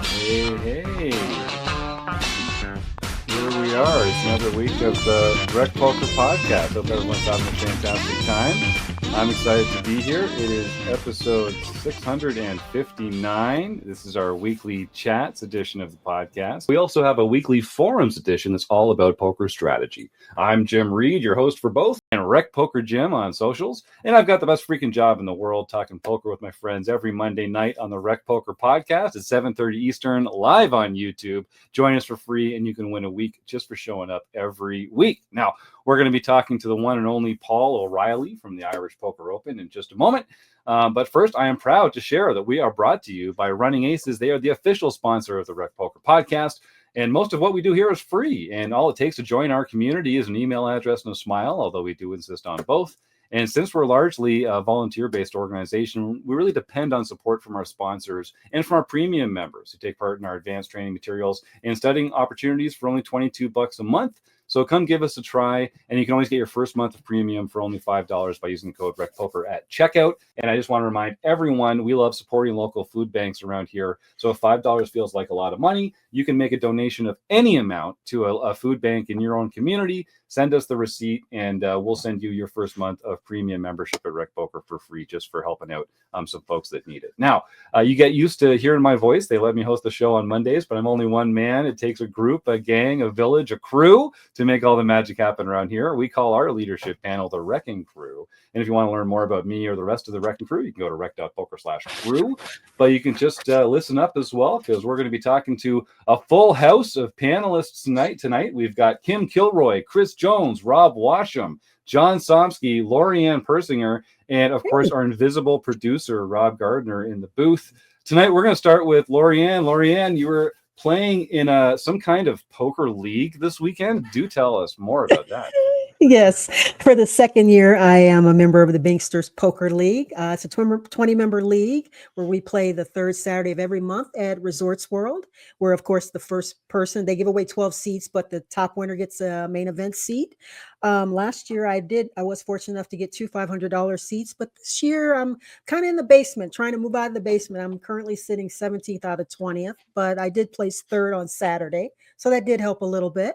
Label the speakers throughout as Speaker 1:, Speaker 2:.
Speaker 1: Hey. Here we are. It's another week of the RecPoker podcast. Hope everyone's having a fantastic time. I'm excited to be here. It is episode 659. This is our weekly chats edition of the podcast. We also have a weekly forums edition that's all about poker strategy. I'm Jim Reid, your host for both, and RecPoker Jim on socials. And I've got the best freaking job in the world talking poker with my friends every Monday night on the RecPoker podcast at 7:30 Eastern, live on YouTube. Join us for free, and you can win a week just for showing up every week. Now, we're going to be talking to the one and only Paul O'Reilly from the Irish Poker Open in just a moment. But first, I am proud to share that we are brought to you by Running Aces. They are the official sponsor of the RecPoker podcast. And most of what we do here is free. And all it takes to join our community is an email address and a smile, although we do insist on both. And since we're largely a volunteer-based organization, we really depend on support from our sponsors and from our premium members who take part in our advanced training materials and studying opportunities for only $22 a month. So come give us a try, and you can always get your first month of premium for only $5 by using the code RecPoker at checkout. And I just want to remind everyone, we love supporting local food banks around here. So if $5 feels like a lot of money, you can make a donation of any amount to a food bank in your own community. Send us the receipt, and we'll send you your first month of premium membership at RecPoker for free, just for helping out some folks that need it. Now, you get used to hearing my voice. They let me host the show on Mondays, but I'm only one man. It takes a group, a gang, a village, a crew to make all the magic happen around here. We call our leadership panel the RECing Crew. And if you want to learn more about me or the rest of the RECing Crew, you can go to rec.poker/crew. But you can just listen up as well, because we're going to be talking to a full house of panelists tonight. We've got Kim Kilroy, Chris Jones, Rob Washam, John Somsky, LoriAnn Persinger, and of course our invisible producer, Rob Gardner, in the booth. Tonight we're going to start with LoriAnn. LoriAnn, you were playing in some kind of poker league this weekend. Do tell us more about that.
Speaker 2: Yes, for the second year, I am a member of the Binksters Poker League. It's a 20-member league where we play the third Saturday of every month at Resorts World, where, of course, the first person, they give away 12 seats, but the top winner gets a main event seat. Last year, I was fortunate enough to get two $500 seats, but this year, I'm kind of in the basement, trying to move out of the basement. I'm currently sitting 17th out of 20th, but I did place third on Saturday, so that did help a little bit.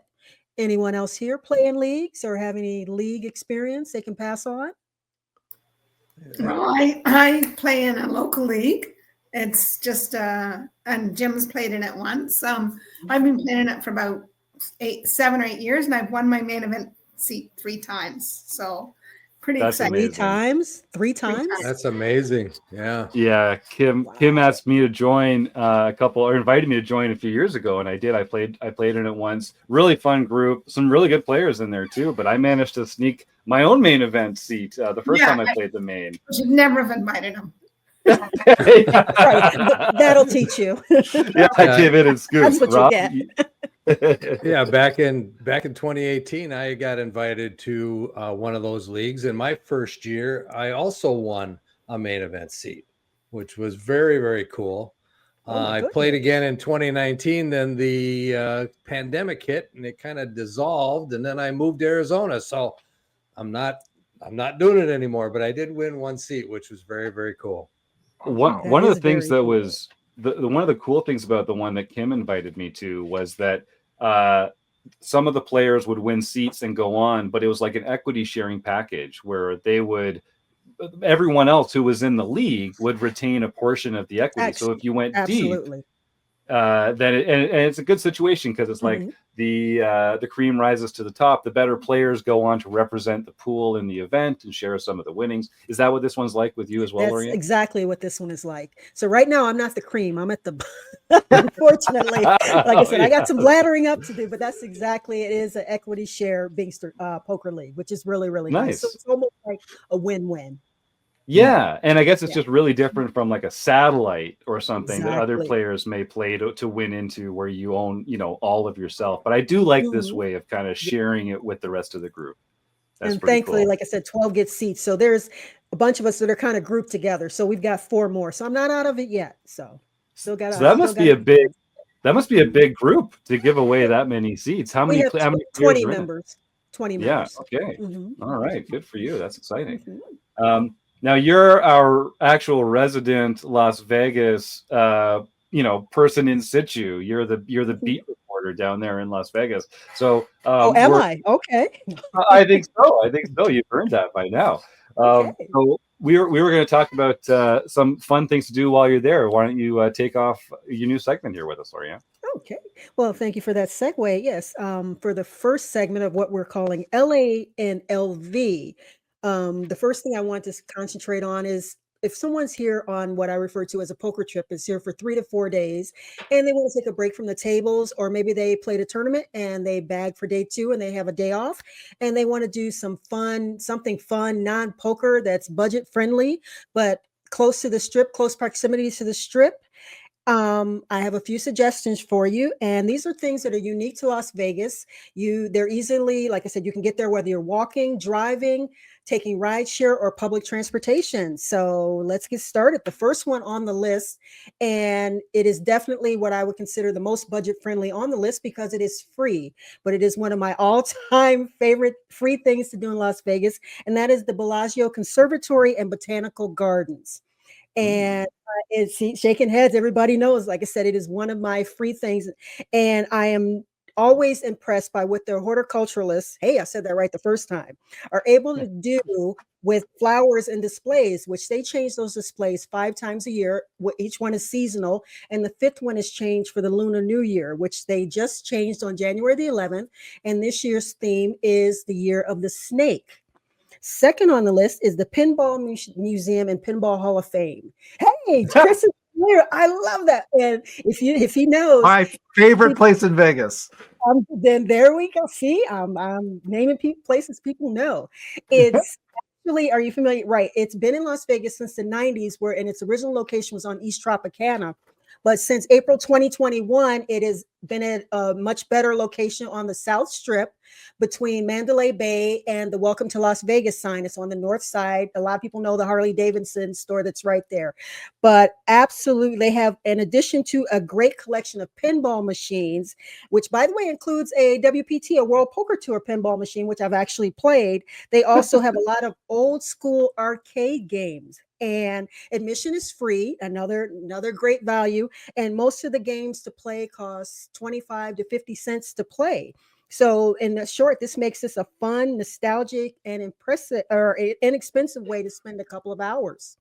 Speaker 2: Anyone else here play in leagues or have any league experience they can pass on?
Speaker 3: Well, I play in a local league. It's just, and Jim's played in it once. I've been playing in it for about 7 or 8 years, and I've won my main event seat 3 times. So pretty exciting.
Speaker 2: Three times.
Speaker 4: That's amazing.
Speaker 1: Yeah. Kim asked me to join invited me to join a few years ago, and I did. I played in it once. Really fun group, some really good players in there too. But I managed to sneak my own main event seat the first time I played the main.
Speaker 3: I should never have invited him.
Speaker 2: Right. That'll teach you.
Speaker 1: I give it in scoops.
Speaker 2: That's what you get.
Speaker 4: Back in 2018, I got invited to one of those leagues. In my first year, I also won a main event seat, which was very, very cool. I played again in 2019. Then the pandemic hit, and it kind of dissolved. And then I moved to Arizona, so I'm not doing it anymore. But I did win one seat, which was very, very cool.
Speaker 1: One of the things that was one of the cool things about the one that Kim invited me to was that some of the players would win seats and go on, but it was like an equity sharing package where everyone else who was in the league would retain a portion of the equity. So if you went deep, then it's a good situation, because it's like the cream rises to the top. The better players go on to represent the pool in the event and share some of the winnings. Is that what this one's like with you as well, LoriAnn?
Speaker 2: That's exactly what this one is like. So right now, I'm not the cream. I'm at the, unfortunately, like I said, I got some laddering up to do, but that's exactly, it is an equity share Binkster Poker League, which is really, really nice. So it's almost like a win-win.
Speaker 1: Yeah, and I guess it's just really different from like a satellite or something that other players may play to win into, where you own, all of yourself. But I do like this way of kind of sharing it with the rest of the group. That's
Speaker 2: thankfully,
Speaker 1: cool.
Speaker 2: like I said, 12 gets seats. So there's a bunch of us that are kind of grouped together. So we've got 4 more. So I'm not out of it yet. So still got.
Speaker 1: So that must be a big group to give away that many seats. How many?
Speaker 2: 20 members. 20 members.
Speaker 1: Yeah. Okay. All right. Good for you. That's exciting. Now you're our actual resident Las Vegas person in situ. You're the beat reporter down there in Las Vegas. So
Speaker 2: am I? Okay.
Speaker 1: I think so. I think so. You've earned that by now.
Speaker 2: Okay.
Speaker 1: So we were going to talk about some fun things to do while you're there. Why don't you take off your new segment here with us, LoriAnn?
Speaker 2: Okay. Well, thank you for that segue. Yes. For the first segment of what we're calling LA and LV, the first thing I want to concentrate on is if someone's here on what I refer to as a poker trip, is here for 3 to 4 days, and they want to take a break from the tables, or maybe they played a tournament and they bag for day 2 and they have a day off, and they want to do something fun, non-poker that's budget friendly, but close to the strip, close proximity to the strip. I have a few suggestions for you, and these are things that are unique to Las Vegas. They're easily, like I said, you can get there whether you're walking, driving, taking rideshare, or public transportation. So let's get started. The first one on the list, and it is definitely what I would consider the most budget friendly on the list because it is free, but it is one of my all-time favorite free things to do in Las Vegas, and that is the Bellagio Conservatory and Botanical Gardens. And it's shaking heads. Everybody knows, like I said, it is one of my free things. And I am always impressed by what their horticulturalists, hey, I said that right the first time, are able to do with flowers and displays, which they change those displays 5 times a year. Each one is seasonal. And the 5th one is changed for the Lunar New Year, which they just changed on January the 11th. And this year's theme is the Year of the Snake. Second on the list is the Pinball Museum and Pinball Hall of Fame. Hey, Chris is here. I love that. And if he knows,
Speaker 5: my favorite place in Vegas.
Speaker 2: Then there we go. See, I'm naming places people know. It's actually, are you familiar? Right. It's been in Las Vegas since the 90s, and its original location was on East Tropicana. But since April 2021, it has been at a much better location on the South Strip between Mandalay Bay and the Welcome to Las Vegas sign. It's on the north side. A lot of people know the Harley Davidson store that's right there. But absolutely, they have, in addition to a great collection of pinball machines, which, by the way, includes a WPT, a World Poker Tour pinball machine, which I've actually played. They also have a lot of old school arcade games. And admission is free, another great value. And most of the games to play cost 25 to 50 cents to play. So in short, this makes this a fun, nostalgic, and inexpensive way to spend a couple of hours.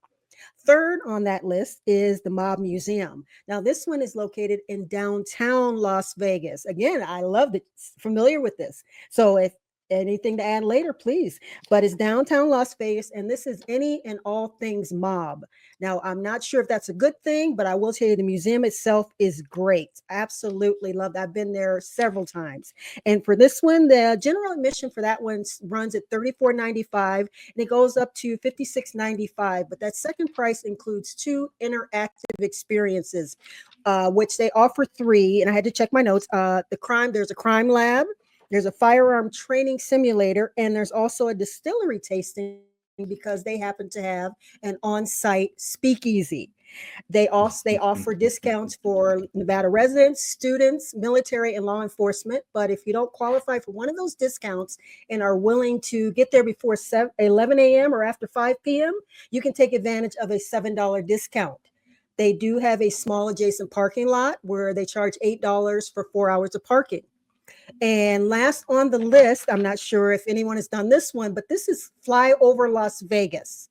Speaker 2: Third on that list is the Mob Museum. Now, this one is located in downtown Las Vegas. Again, I love it. Familiar with this. So if anything to add later, please. But it's downtown Las Vegas, and this is any and all things mob. Now, I'm not sure if that's a good thing, but I will tell you the museum itself is great. Absolutely love that. I've been there several times. And for this one, the general admission for that one runs at $34.95, and it goes up to $56.95. But that second price includes 2 interactive experiences, which they offer 3. And I had to check my notes. There's a crime lab. There's a firearm training simulator, and there's also a distillery tasting because they happen to have an on-site speakeasy. They offer discounts for Nevada residents, students, military, and law enforcement. But if you don't qualify for one of those discounts and are willing to get there before 11 a.m. or after 5 p.m., you can take advantage of a $7 discount. They do have a small adjacent parking lot where they charge $8 for 4 hours of parking. And last on the list, I'm not sure if anyone has done this one, but this is Fly Over Las Vegas.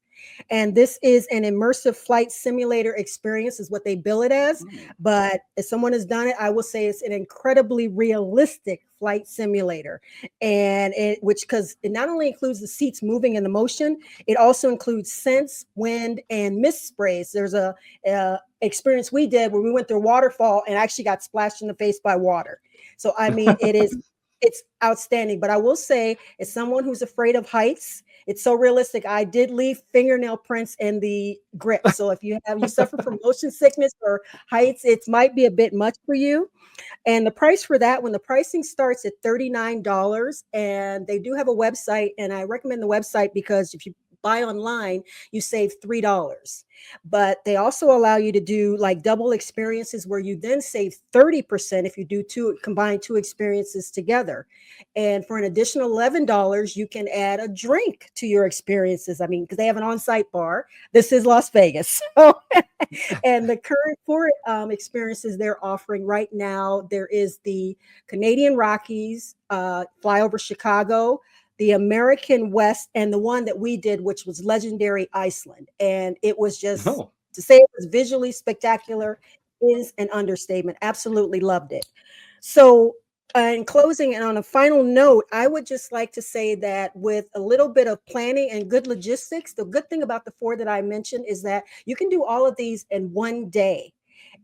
Speaker 2: And this is an immersive flight simulator experience is what they bill it as. But if someone has done it, I will say it's an incredibly realistic flight simulator. And because it not only includes the seats moving in the motion, it also includes scents, wind, and mist sprays. There's a experience we did where we went through a waterfall and actually got splashed in the face by water. So, I mean, it's outstanding. But I will say, as someone who's afraid of heights, it's so realistic. I did leave fingernail prints in the grip. So if you suffer from motion sickness or heights, it might be a bit much for you. And the price for that, when the pricing starts at $39, and they do have a website, and I recommend the website because if you buy online, you save $3. But they also allow you to do like double experiences where you then save 30% if you do combine two experiences together. And for an additional $11, you can add a drink to your experiences. I mean, because they have an on-site bar. This is Las Vegas. So, and the current four experiences they're offering right now, there is the Canadian Rockies, Flyover Chicago, the American West, and the one that we did, which was Legendary Iceland. And it was just, to say it was visually spectacular is an understatement. Absolutely loved it. So in closing and on a final note, I would just like to say that with a little bit of planning and good logistics, the good thing about the four that I mentioned is that you can do all of these in one day.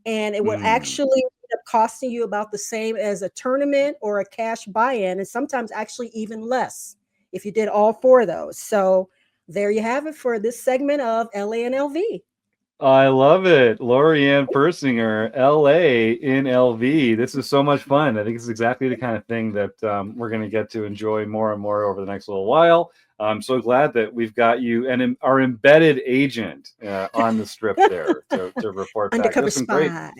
Speaker 2: And it would actually end up costing you about the same as a tournament or a cash buy-in, and sometimes actually even less if you did all four of those. So there you have it for this segment of LA and LV.
Speaker 1: I love it. LoriAnn Persinger, LA in LV. This is so much fun. I think it's exactly the kind of thing that we're going to get to enjoy more and more over the next little while. I'm so glad that we've got you and our embedded agent on the strip there to report back.
Speaker 2: Undercover spy.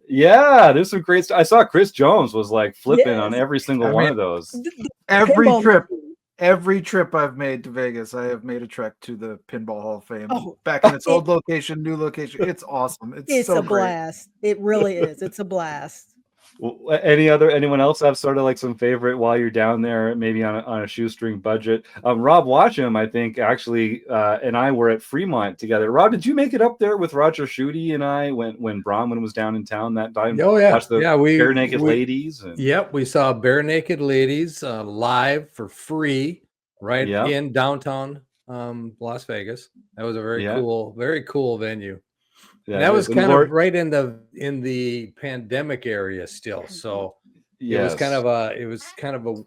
Speaker 1: Yeah, there's some great stuff. I saw Chris Jones was like flipping on every single one of those.
Speaker 5: Every trip I've made to Vegas, I have made a trek to the Pinball Hall of Fame. Back in its old location, new location. It's awesome. It's so
Speaker 2: a blast.
Speaker 5: Great.
Speaker 2: It really is. It's a blast.
Speaker 1: Well, anyone else have sort of like some favorite while you're down there, maybe on a shoestring budget? Rob Watcham, I think, actually, and I were at Fremont together. Rob, did you make it up there with Roger Schutte and I when Bronwyn was down in town that time?
Speaker 4: Oh yeah,
Speaker 1: watched the Bare Naked Ladies.
Speaker 4: Yep, we saw Bare Naked Ladies live for free in downtown Las Vegas. That was a very cool venue. Yeah, and that was kind of right in the pandemic area still. So it was kind of a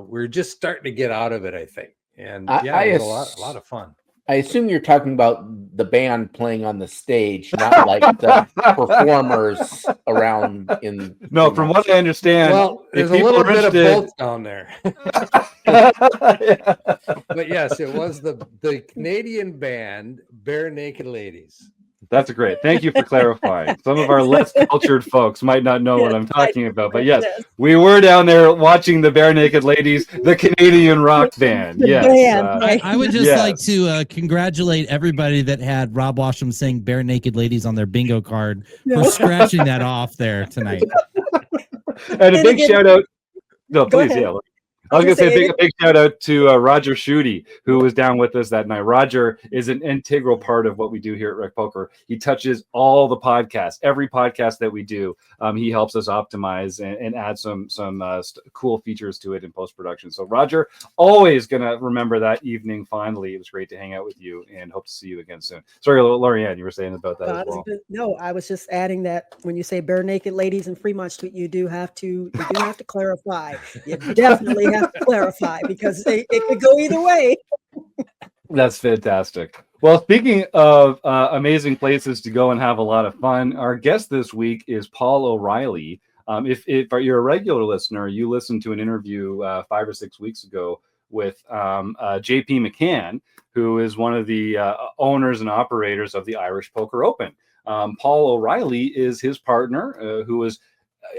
Speaker 4: we're just starting to get out of it, I think. And it was a lot of fun.
Speaker 6: I assume you're talking about the band playing on the stage, not like the performers around in.
Speaker 1: No, from what I understand,
Speaker 4: well, there's a little bit of both down there. But yes, it was the Canadian band Bare Naked Ladies.
Speaker 1: That's great. Thank you for clarifying. Some of our less cultured folks might not know what I'm talking about, but yes, we were down there watching the Bare Naked Ladies, the Canadian rock band. Yes,
Speaker 7: I would just like to congratulate everybody that had Rob Washam saying Bare Naked Ladies on their bingo card for scratching that off there tonight.
Speaker 1: And a big shout out. No, please, I was going to say a big shout out to Roger Schutte, who was down with us that night. Roger is an integral part of what we do here at RecPoker. He touches all the podcasts, every podcast that we do. He helps us optimize and add some cool features to it in post-production. So Roger, always going to remember that evening fondly. It was great to hang out with you and hope to see you again soon. Sorry, LoriAnn, you were saying about that as well.
Speaker 2: No, I was just adding that when you say Bare Naked Ladies in Fremont Street, you do have to clarify. You definitely have to clarify because it could go either way.
Speaker 1: That's fantastic. Well, speaking of amazing places to go and have a lot of fun, our guest this week is Paul O'Reilly. If you're a regular listener, you listened to an interview 5 or 6 weeks ago with JP McCann, who is one of the owners and operators of the Irish Poker Open. Paul O'Reilly is his partner, who is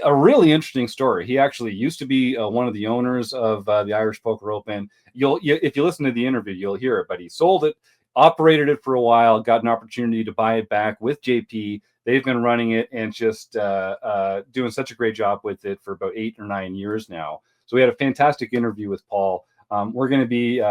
Speaker 1: a really interesting story. He actually used to be one of the owners of the Irish Poker Open. If you listen to the interview, you'll hear it, but he sold it, operated it for a while, got an opportunity to buy it back with JP. They've been running it and just doing such a great job with it for about 8 or 9 years now. So we had a fantastic interview with Paul. We're going to be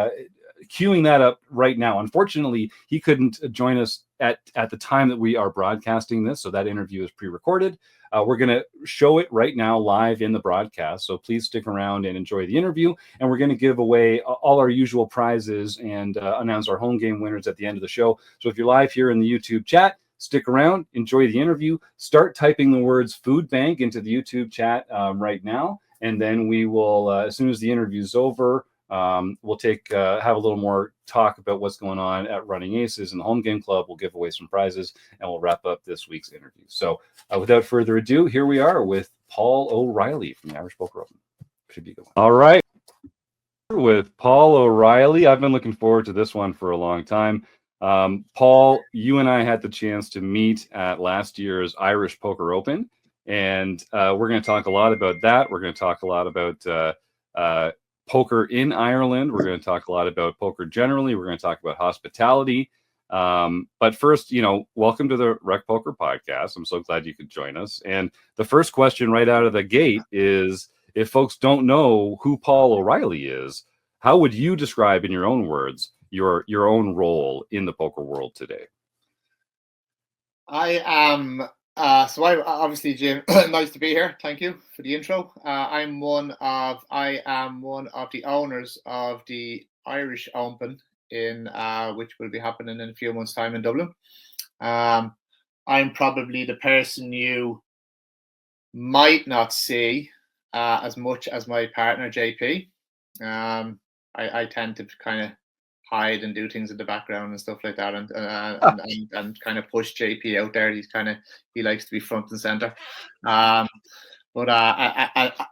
Speaker 1: queuing that up right now. Unfortunately, he couldn't join us at the time that we are broadcasting this, so that interview is pre-recorded. We're going to show it right now live in the broadcast, so please stick around and enjoy the interview. And we're going to give away all our usual prizes and announce our home game winners at the end of the show. So if you're live here in the YouTube chat, stick around, enjoy the interview, start typing the words food bank into the YouTube chat right now. And then we will, as soon as the interview is over, we'll have a little more talk about what's going on at Running Aces and the Home Game Club. We'll give away some prizes and we'll wrap up this week's interview. So without further ado, here we are with Paul O'Reilly from the Irish Poker Open. Should be a good one. All right. with Paul O'Reilly. I've been looking forward to this one for a long time. Paul, you and I had the chance to meet at last year's Irish Poker Open, and we're going to talk a lot about that. We're going to talk a lot about poker in Ireland. We're going to talk a lot about poker generally. We're going to talk about hospitality. But first, welcome to the RecPoker podcast. I'm so glad you could join us. And the first question right out of the gate is, if folks don't know who Paul O'Reilly is, how would you describe in your own words your own role in the poker world today?
Speaker 8: I am obviously, Jim, nice to be here. Thank you for the intro. I am one of the owners of the Irish Open which will be happening in a few months' time in Dublin. I'm probably the person you might not see as much as my partner JP. I tend to kind of hide and do things in the background and stuff like that, and kind of push JP out there. He likes to be front and center. But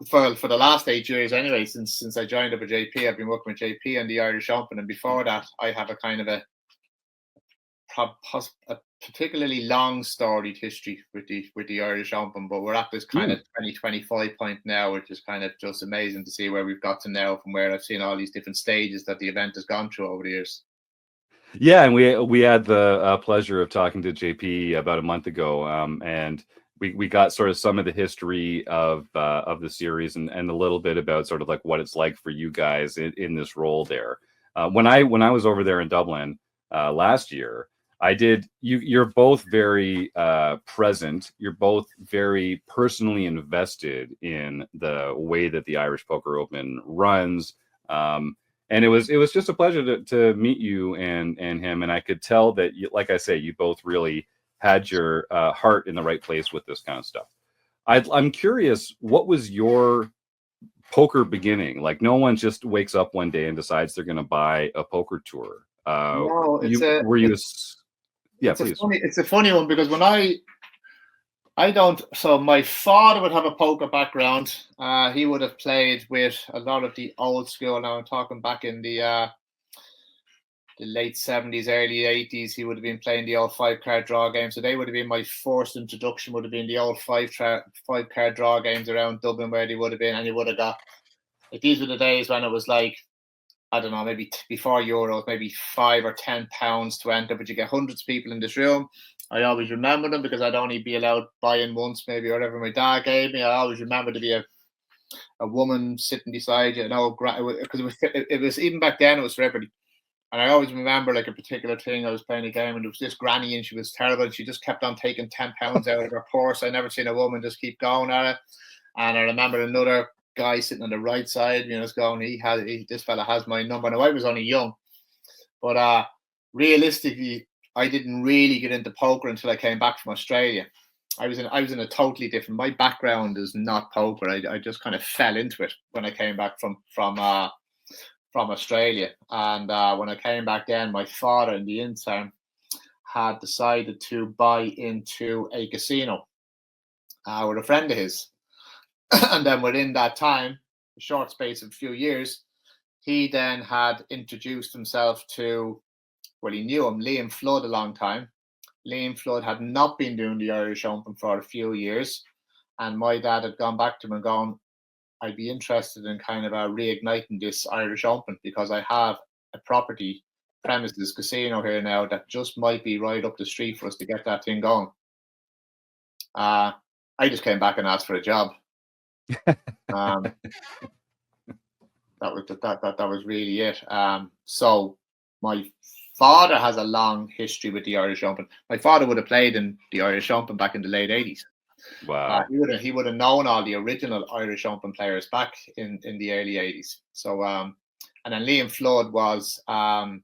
Speaker 8: for the last 8 years anyway, since I joined up with JP, I've been working with JP and the Irish Open, and before that, I have a kind of a particularly long storied history with the Irish Open, but we're at this kind of 2025 point now, which is kind of just amazing to see where we've got to now, from where I've seen all these different stages that the event has gone through over the years.
Speaker 1: Yeah, and we had the pleasure of talking to JP about a month ago, and we got sort of some of the history of the series and a little bit about sort of like what it's like for you guys in this role there. When I was over there in Dublin last year, you're both very present. You're both very personally invested in the way that the Irish Poker Open runs. And it was just a pleasure to meet you and him. And I could tell that, like I say, you both really had your heart in the right place with this kind of stuff. I'm curious, what was your poker beginning? Like, no one just wakes up one day and decides they're going to buy a poker tour.
Speaker 8: No, it's a funny one, because when so my father would have a poker background. He would have played with a lot of the old school. Now I'm talking back in the late 70s, early 80s. He would have been playing the old 5-card draw games. So they would have been my first introduction, would have been the old 5-card draw games around Dublin, where they would have been. And you would have got, like, these were the days when it was like, I don't know, maybe before Euros, maybe £5 or £10 to enter, but you get hundreds of people in this room. I always remember them because I'd only be allowed buy-in once, maybe, or whatever my dad gave me. I always remember to be a woman sitting beside you, because it was even back then, it was for everybody. And I always remember, like, a particular thing. I was playing a game and there was this granny, and she was terrible, and she just kept on taking £10 out of her purse. I never seen a woman just keep going at it. And I remember another guy sitting on the right side, just going, this fella has my number. Now, I was only young, but realistically, I didn't really get into poker until I came back from Australia. I was in a totally different. My background is not poker. I just kind of fell into it when I came back from Australia. And when I came back, then my father in the interim had decided to buy into a casino with a friend of his. And then within that time, a short space of a few years, he then had introduced himself to, well, he knew him, Liam Flood, a long time. Liam Flood had not been doing the Irish Open for a few years. And my dad had gone back to him and gone, I'd be interested in kind of reigniting this Irish Open, because I have a property premises casino here now that just might be right up the street for us to get that thing going. I just came back and asked for a job. That was really it. So my father has a long history with the Irish Open. My father would have played in the Irish Open back in the late 80s.
Speaker 1: Wow.
Speaker 8: He would have known all the original Irish Open players back in the early 80s. So and then Liam Flood was one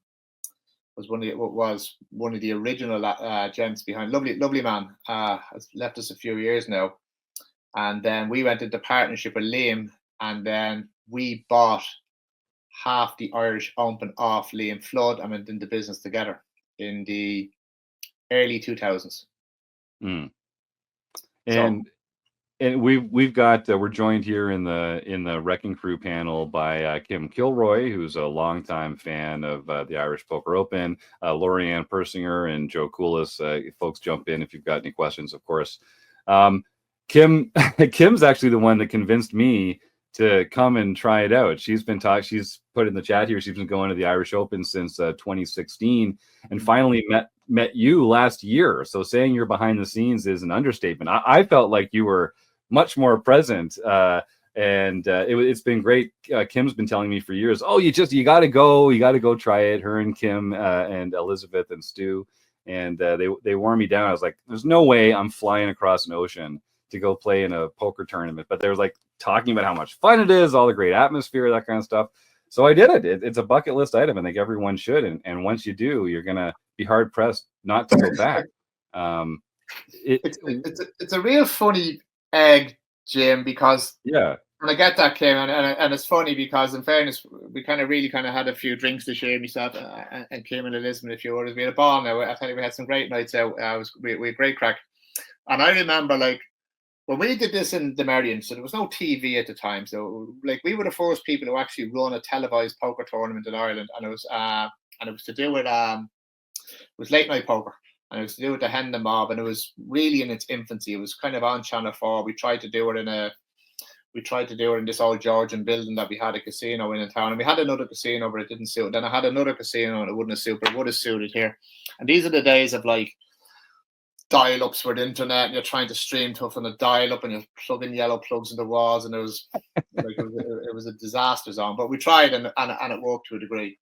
Speaker 8: of the original gents behind. Lovely man. Has left us a few years now. And then we went into partnership with Liam, and then we bought half the Irish Open off Liam Flood and went into business together in the early 2000s.
Speaker 1: Mm. And And we've got we're joined here in the RECing Crew panel by Kim Kilroy, who's a longtime fan of the Irish Poker Open, LoriAnn Persinger and Joe Coolis. Folks, jump in if you've got any questions, of course. Kim's actually the one that convinced me to come and try it out. She's put in the chat here, she's been going to the Irish Open since 2016 and finally met you last year. So saying you're behind the scenes is an understatement. I felt like you were much more present, and it's been great. Kim's been telling me for years, oh, you got to go try it. Her and Kim and Elizabeth and Stu, and they wore me down. I was like, there's no way I'm flying across an ocean to go play in a poker tournament. But they were like talking about how much fun it is, all the great atmosphere, that kind of stuff. So I did it. It's a bucket list item. I think everyone should. And once you do, you're gonna be hard pressed not to go back.
Speaker 8: It's a real funny egg, Jim, because when I get that, Kim, and it's funny because in fairness, we kind of had a few drinks this year, myself and Kim and Elizabeth, a few others. We had a ball now. I tell you, we had some great nights out. We had great crack. And I remember, like, when we did this in the Merrion, so there was no TV at the time. So, like, we were the first people to actually run a televised poker tournament in Ireland, and it was to do with it was late night poker, and it was to do with the Hendon Mob, and it was really in its infancy. It was kind of on Channel 4. We tried to do it in this old Georgian building that we had a casino in town, and we had another casino, but it didn't suit. Then I had another casino, and it wouldn't have suited, but it would have suited here. And these are the days of, like, dial-ups for the internet, and you're trying to stream stuff on a dial-up, and you're plugging yellow plugs in the walls, and it was like it was a disaster zone. But we tried, and it worked to a degree.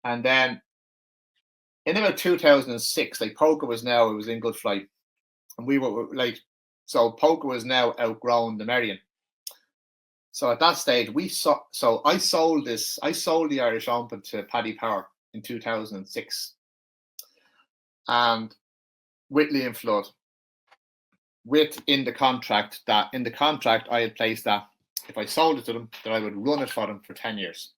Speaker 8: And then in about 2006, like, poker was in good flight, and we were like, so poker was now outgrown the Merrion. So at that stage, I sold the Irish Open to Paddy Power in 2006, and Whitley and Flood, in the contract I had placed that if I sold it to them, that I would run it for them for 10 years.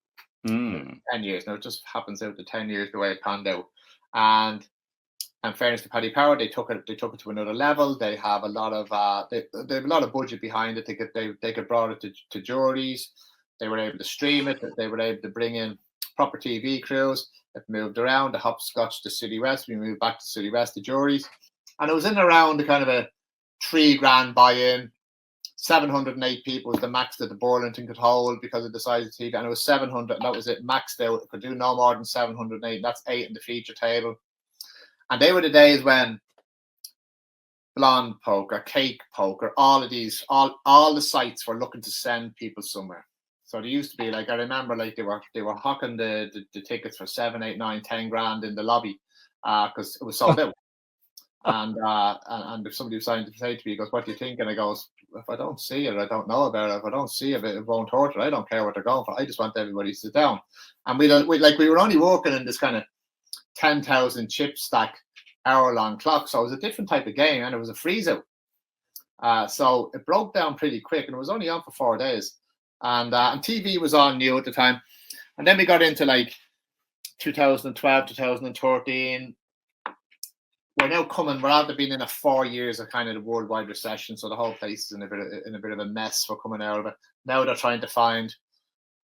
Speaker 8: 10 years. Now it just happens out the 10 years the way it panned out. And in fairness to Paddy Power, they took it to another level. They have a lot of they have a lot of budget behind it. They could brought it to juries. They were able to stream it. They were able to bring in proper TV crews. It moved around the hopscotch to City West. We moved back to City West to juries, and it was in and around the kind of a $3,000 buy-in. 708 people was the max that the Burlington could hold because of the size of the TV, and it was 700, and that was it, maxed out. It could do no more than 708. That's 8 in the feature table. And they were the days when blonde poker, cake poker, all of these, all the sites were looking to send people somewhere. So they used to be like, I remember, like, they were hawking the tickets for 7, 8, 9, 10 grand in the lobby because it was sold out. And if somebody was trying to say to me, he goes, "What do you think?" And I goes, "If I don't see it, I don't know about it. If I don't see it, it won't hurt it. I don't care what they're going for. I just want everybody to sit down." And we were only working in this kind of 10,000 chip stack hour-long clock, so it was a different type of game, and it was a freeze out. So it broke down pretty quick, and it was only on for 4 days. And TV was on new at the time. And then we got into like 2012, 2013. We're after being in 4 years of kind of the worldwide recession, so the whole place is in a bit of a mess. We're coming out of it. Now they're trying to find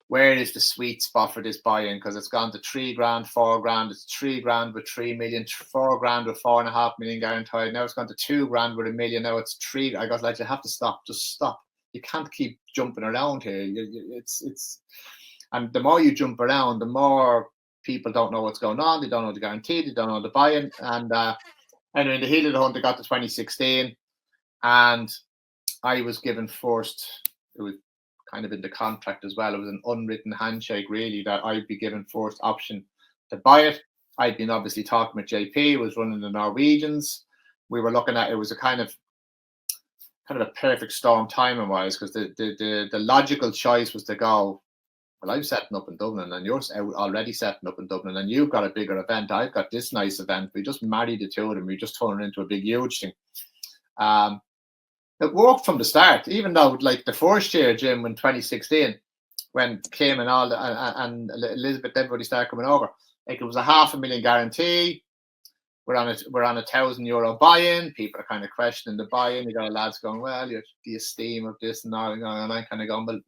Speaker 8: where is the sweet spot for this buy-in, because it's gone to $3,000, $4,000. It's $3,000 with 3 million, $4,000 with 4.5 million guaranteed. Now it's gone to $2,000 with $1 million. Now it's $3,000. I got like, you have to stop. Just stop. You can't keep jumping around here. And the more you jump around, the more people don't know what's going on. They don't know the guarantee. They don't know the buy-in. And anyway, in the heat of the hunt, they got to 2016, and I was given first. It was kind of in the contract as well. It was an unwritten handshake, really, that I'd be given first option to buy it. I'd been obviously talking with JP, was running the Norwegians. We were looking at, it was a kind of a perfect storm timing wise, because the logical choice was to go, well, I'm setting up in Dublin, and you're already setting up in Dublin, and you've got a bigger event. I've got this nice event. We just married the two of them. We just turned it into a big, huge thing. It worked from the start, even though, like, the first year, Jim, in 2016, when Kim and and Elizabeth, everybody started coming over, like, it was a $500,000 guarantee. we're on a €1,000 buy-in. People are kind of questioning the buy-in. You got lads going, well, the esteem of this and all, and I'm kind of going, well, you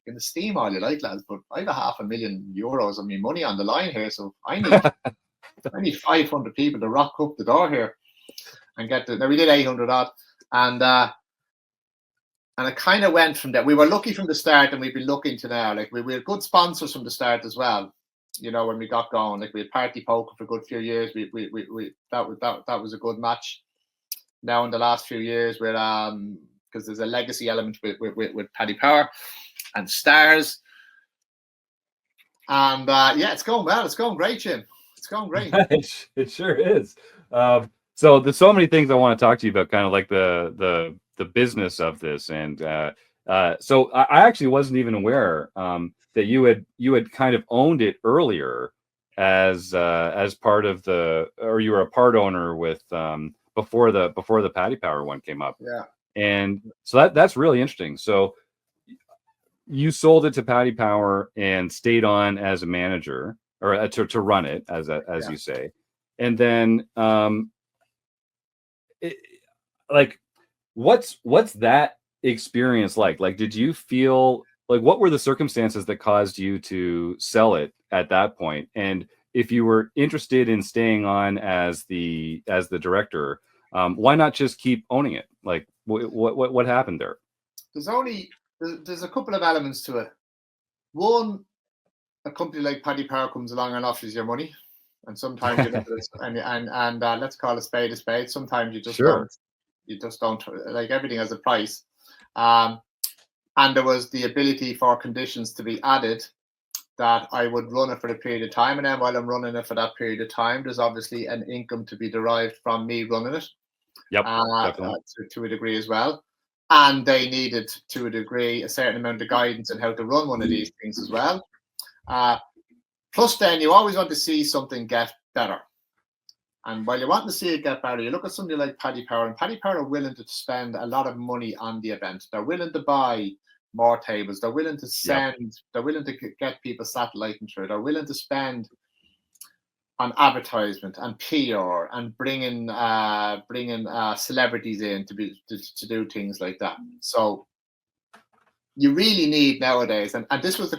Speaker 8: can esteem all you like, lads, but I have €500,000 of my money on the line here, so I need 500 people to rock up the door here and get the. Now we did 800 odd, and it kind of went from there. We were lucky from the start, and we've been looking to now. Like we had good sponsors from the start as well. You know, when we got going, like we had Party Poker for a good few years. That was a good match. Now in the last few years, we're because there's a legacy element with Paddy Power and Stars, and yeah, it's going well. It's going great, Jim. It's going great.
Speaker 1: It sure is. So there's so many things I want to talk to you about, kind of like the business of this, and so I actually wasn't even aware that you had kind of owned it earlier as part of or you were a part owner with before the Paddy Power one came up.
Speaker 8: Yeah.
Speaker 1: And so that's really interesting. So you sold it to Paddy Power and stayed on as a manager, or to run it as you say, and then what's that experience like? Like, did you feel like, what were the circumstances that caused you to sell it at that point? And if you were interested in staying on as the director, why not just keep owning it? Like, what happened there?
Speaker 8: There's a couple of elements to it. One, a company like Paddy Power comes along and offers you money, and sometimes you look at it and let's call a spade a spade. Sometimes you just don't. You just don't, like, everything has a price. And there was the ability for conditions to be added that I would run it for a period of time. And then while I'm running it for that period of time, there's obviously an income to be derived from me running it.
Speaker 1: Yep,
Speaker 8: to a degree as well. And they needed, to a degree, a certain amount of guidance on how to run one of these things as well. Plus, then you always want to see something get better. And while you want to see it get better, you look at somebody like Paddy Power, and Paddy Power are willing to spend a lot of money on the event. They're willing to buy more tables. They're willing to send. They're willing to get people satelliting through. They're willing to spend on advertisement and PR and bringing celebrities in to do things like that. So you really need nowadays, and this was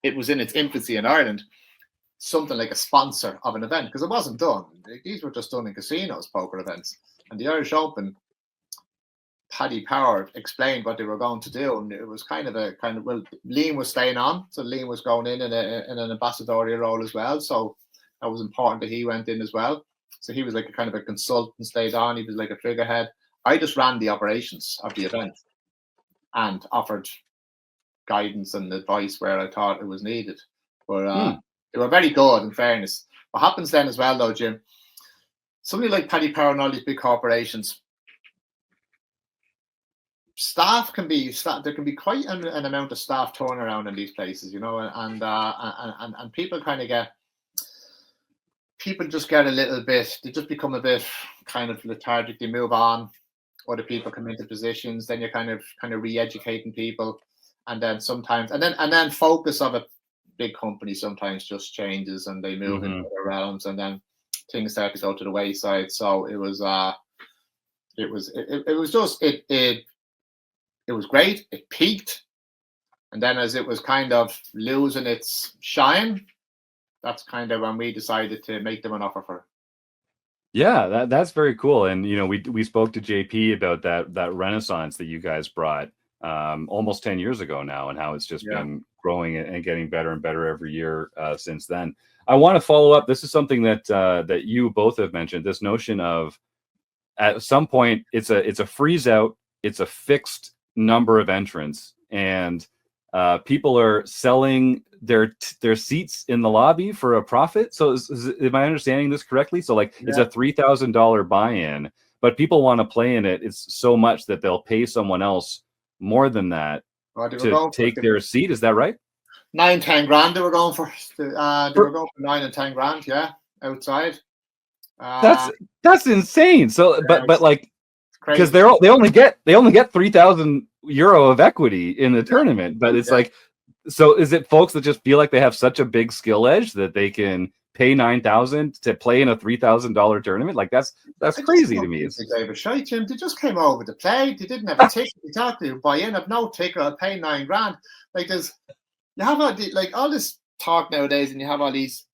Speaker 8: it was in its infancy in Ireland, something like a sponsor of an event, because it wasn't done. These were just done in casinos, poker events. And the Irish Open, Paddy Power explained what they were going to do, and it was kind of well, Liam was staying on, so Liam was going in an ambassadorial role as well. So that was important that he went in as well. So he was like a kind of a consultant, stayed on. He was like a figurehead. I just ran the operations of the event and offered guidance and advice where I thought it was needed. But they were very good, in fairness. What happens then as well, though, Jim, somebody like Paddy Power and all these big corporations, there can be quite an amount of staff turnaround in these places, you know, and people just get a little bit, they just become a bit kind of lethargic. They move on, other people come into positions, then you're kind of re-educating people, and then sometimes, and then focus of a big company sometimes just changes and they move into other realms, and then things start to go to the wayside. So it was great. It peaked, and then as it was kind of losing its shine, that's kind of when we decided to make them an offer for it.
Speaker 1: Yeah, that's very cool. And you know, we spoke to JP about that renaissance that you guys brought almost 10 years ago now, and how it's just been growing and getting better and better every year since then. I want to follow up. This is something that you both have mentioned, this notion of, at some point, it's a freeze out, it's a fixed number of entrants, and people are selling their seats in the lobby for a profit. So am I understanding this correctly? So like it's a $3,000 buy-in, but people want to play in it. It's so much that they'll pay someone else more than that to take their seat. Is that right?
Speaker 8: 9-10 grand they were going for. They were going for 9 and 10 grand, outside.
Speaker 1: That's insane. So but like, because they only get €3,000 of equity in the tournament, but it's like, so is it folks that just feel like they have such a big skill edge that they can pay $9,000 to play in a $3,000 tournament. Like that's crazy to me.
Speaker 8: Jim, they just came over to play. They didn't have a ticket. They thought they would buy in. I've no ticket. I'll pay $9,000. Like you have all this talk nowadays, and you have all these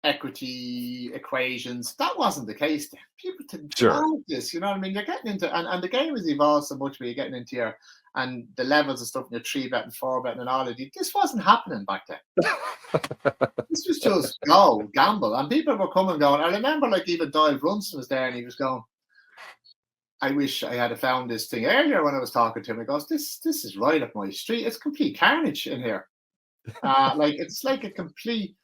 Speaker 8: equity equations. That wasn't the case then. People didn't know this, you know what I mean? You're getting into and the game has evolved so much where you're getting into your and the levels of stuff in your 3-bet and 4-bet and all of it. This wasn't happening back then. This was just gamble. And people were coming going. I remember like even Doyle Brunson was there and he was going, I wish I had found this thing earlier when I was talking to him. He goes, this is right up my street. It's complete carnage in here. Like it's like a complete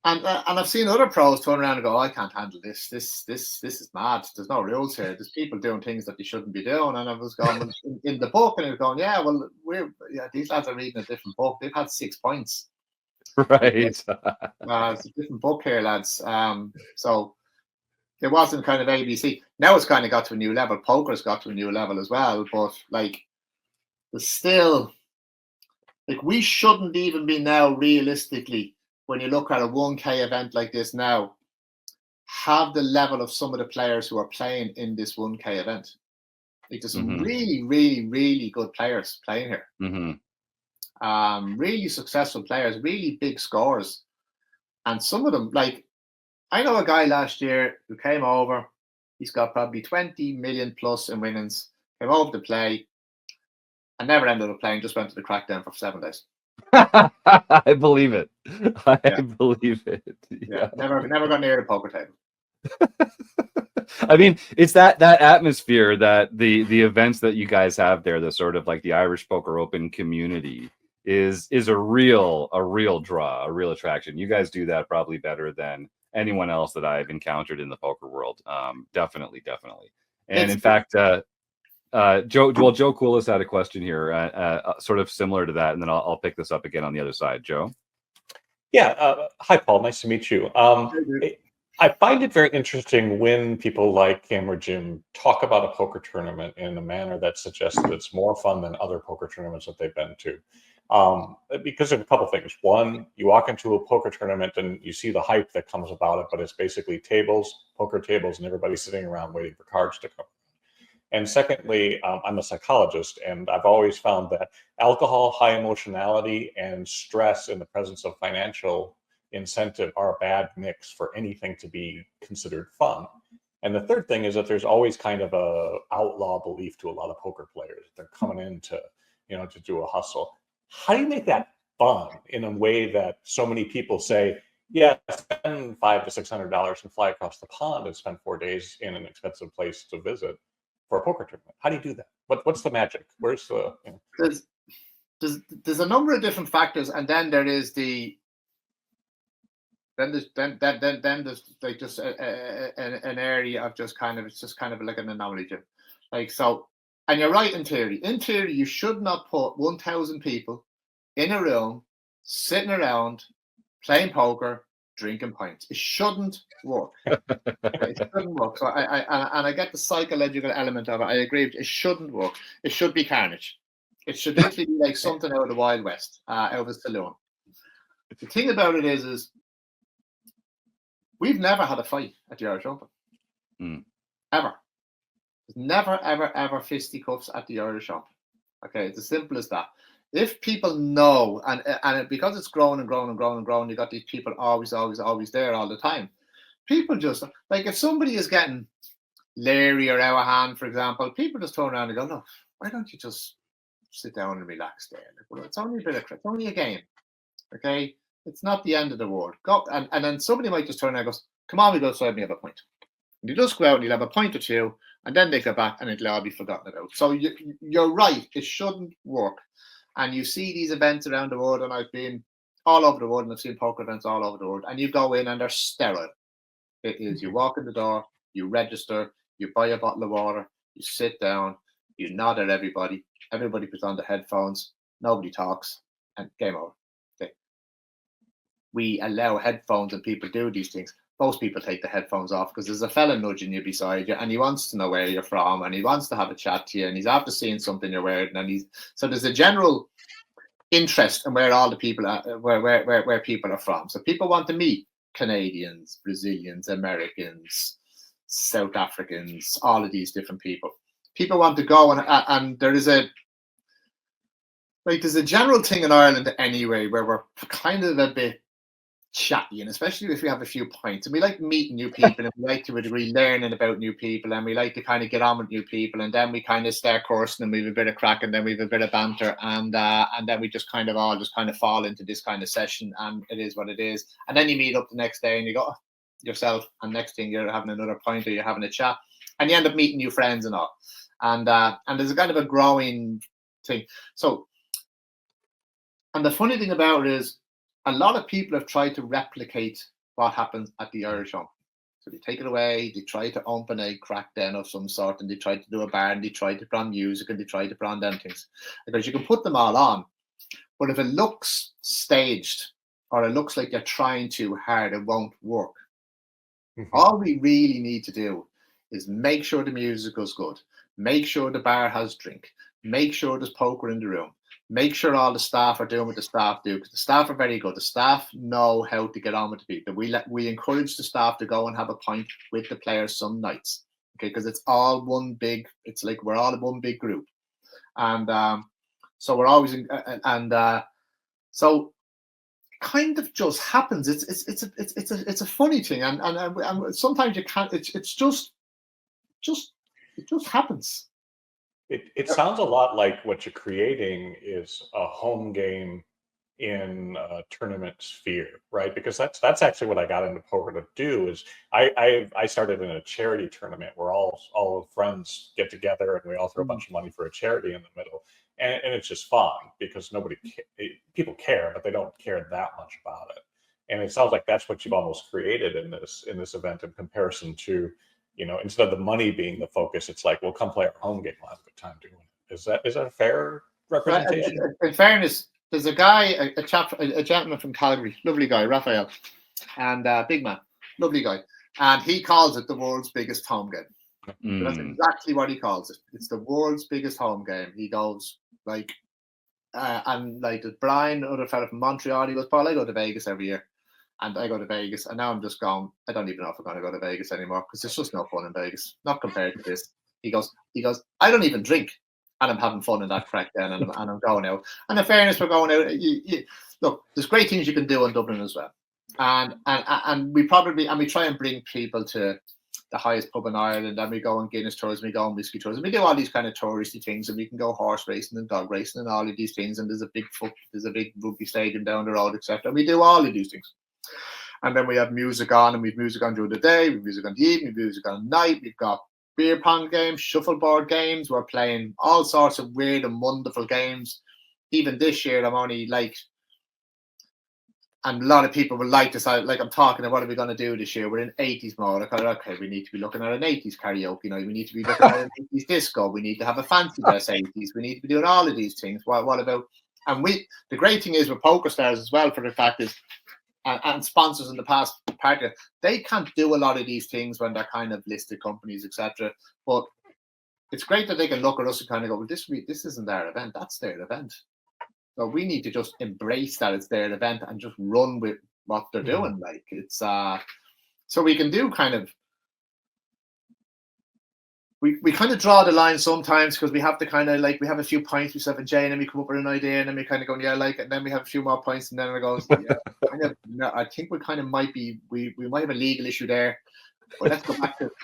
Speaker 8: and I've seen other pros turn around and go, I can't handle this. This is mad. There's no rules here. There's people doing things that they shouldn't be doing. And I was going in the book, and I was going, these lads are reading a different book. They've had 6 points.
Speaker 1: Right.
Speaker 8: It's a different book here, lads. So it wasn't kind of ABC. Now it's kind of got to a new level. Poker's got to a new level as well. But like, there's still like we shouldn't even be now realistically. When you look at a 1K event like this now, have the level of some of the players who are playing in this 1K event. Like there's some really, really, really good players playing here. Really successful players, really big scores. And some of them, like, I know a guy last year who came over. He's got probably 20 million plus in winnings. Came over to play and never ended up playing, just went to the crackdown for 7 days.
Speaker 1: I believe it. I believe it.
Speaker 8: Yeah. Never got near the poker table.
Speaker 1: I mean, it's that atmosphere that the events that you guys have there, the sort of like the Irish Poker Open community is a real draw, a real attraction. You guys do that probably better than anyone else that I've encountered in the poker world. Definitely. And in fact, Joe Coolis had a question here, sort of similar to that, and then I'll pick this up again on the other side. Joe?
Speaker 9: Yeah. Hi, Paul. Nice to meet you. I find it very interesting when people like Cam or Jim talk about a poker tournament in a manner that suggests that it's more fun than other poker tournaments that they've been to. Because of a couple things. One, you walk into a poker tournament and you see the hype that comes about it, but it's basically poker tables, and everybody sitting around waiting for cards to come. And secondly, I'm a psychologist, and I've always found that alcohol, high emotionality, and stress in the presence of financial incentive are a bad mix for anything to be considered fun. And the third thing is that there's always kind of a outlaw belief to a lot of poker players. They're coming in to do a hustle. How do you make that fun in a way that so many people say, yeah, spend $500 to $600 and fly across the pond and spend 4 days in an expensive place to visit for a poker tournament? How do you do that? What's the magic? Where's the
Speaker 8: There's a number of different factors, and then there is there's like just an area of just kind of like an anomaly, Jim. Like so, and you're right in theory. In theory, you should not put 1,000 people in a room sitting around playing poker, drinking pints. It shouldn't work. It shouldn't work. So I get the psychological element of it. I agree. It shouldn't work. It should be carnage. It should literally be like something out of the Wild West, out of a saloon. The thing about it is we've never had a fight at the Irish Open. Ever. There's never, ever fisticuffs at the Irish Open. Okay, it's as simple as that. If people know, and because it's grown and grown and grown and grown, you got these people always there all the time. People just, like if somebody is getting leery or out of hand, for example, people just turn around and go, look, why don't you just sit down and relax there? Like, well, it's only it's only a game. Okay? It's not the end of the world. Go and then somebody might just turn around and goes, come on, we go outside and you have a point. And you just go out and you'll have a point or two, and then they go back and it'll all be forgotten about. So you're right, it shouldn't work. And you see these events around the world, and I've been all over the world, and I've seen poker events all over the world, and you go in and they're sterile. It is, you walk in the door, you register, you buy a bottle of water, you sit down, you nod at everybody puts on the headphones, nobody talks, and game over. Okay. We allow headphones and people do these things. Most people take the headphones off because there's a fella nudging you beside you and he wants to know where you're from and he wants to have a chat to you and he's after seeing something you're wearing, and so there's a general interest in where all the people are, where people are from. So people want to meet Canadians, Brazilians, Americans, South Africans, all of these different people. People want to go, and there's a general thing in Ireland anyway where we're kind of a bit chatty, and especially if we have a few pints, and we like meeting new people, and we like to a degree learning about new people, and we like to kind of get on with new people, and then we kind of start coursing, and we have a bit of crack, and then we have a bit of banter, and then we just kind of fall into this kind of session, and it is what it is. And then you meet up the next day, and you go yourself, and next thing you're having another pint, or you're having a chat, and you end up meeting new friends and all, and there's a kind of a growing thing. So, and the funny thing about it is, a lot of people have tried to replicate what happens at the Irish Home. So they take it away, they try to open a crack den of some sort, and they try to do a bar, and they try to put on music, and they try to put on them things. Because you can put them all on, but if it looks staged, or it looks like you're trying too hard, it won't work. All we really need to do is make sure the music is good, make sure the bar has drink, make sure there's poker in the room, make sure all the staff are doing what the staff do, because the staff are very good. The staff know how to get on with the people. We encourage the staff to go and have a pint with the players some nights, okay? Because it's all one big. It's like we're all one big group, and so we're always so kind of just happens. It's a funny thing, and sometimes you can't. It just happens.
Speaker 9: It sounds a lot like what you're creating is a home game in a tournament sphere, right? Because that's actually what I got into poker to do. Is I started in a charity tournament where all friends get together and we all throw a bunch of money for a charity in the middle, and it's just fun because people care, but they don't care that much about it. And it sounds like that's what you've almost created in this event in comparison to, instead of the money being the focus, it's like, well, come play our home game. We'll have a good time doing it. Is that a fair representation?
Speaker 8: In fairness, there's a guy, a gentleman from Calgary, lovely guy, Raphael, and big man, lovely guy, and he calls it the world's biggest home game. So that's exactly what he calls it. It's the world's biggest home game. He goes and like Brian, other fellow from Montreal, he goes, Paul, I go to Vegas every year. And I go to Vegas, and now I'm just going, I don't even know if I'm going to go to Vegas anymore because there's just no fun in Vegas, not compared to this. He goes, I don't even drink, and I'm having fun in that crack then, and I'm going out. And in fairness, we're going out. Look, there's great things you can do in Dublin as well, and we try and bring people to the highest pub in Ireland, and we go on Guinness tours, and we go on whiskey tours, and we do all these kind of touristy things, and we can go horse racing and dog racing and all of these things, and there's a big rugby stadium down the road, etc. We do all of these things. And then we have music on, and we have music on during the day, we have music on the evening, we have music on the night. We've got beer pong games, shuffleboard games. We're playing all sorts of weird and wonderful games. Even this year, I'm only like, and a lot of people would like to, like I'm talking about what are we going to do this year? We're in 80s mode. Okay, we need to be looking at an 80s karaoke night. We need to be looking at an 80s disco. We need to have a fancy dress 80s. We need to be doing all of these things. What about, and the great thing is with Poker Stars as well, for the fact is, and sponsors in the past, partner, they can't do a lot of these things when they're kind of listed companies, etc. But it's great that they can look at us and kind of go, well, this isn't their event, that's their event. So we need to just embrace that it's their event and just run with what they're doing. Like it's so we can do kind of, we kind of draw the line sometimes because we have to kind of like, we have a few pints with 7J and then we come up with an idea and then we kind of go, yeah, like, and then we have a few more pints and then it goes, yeah, kind of, no, I think we kind of might be, we might have a legal issue there. But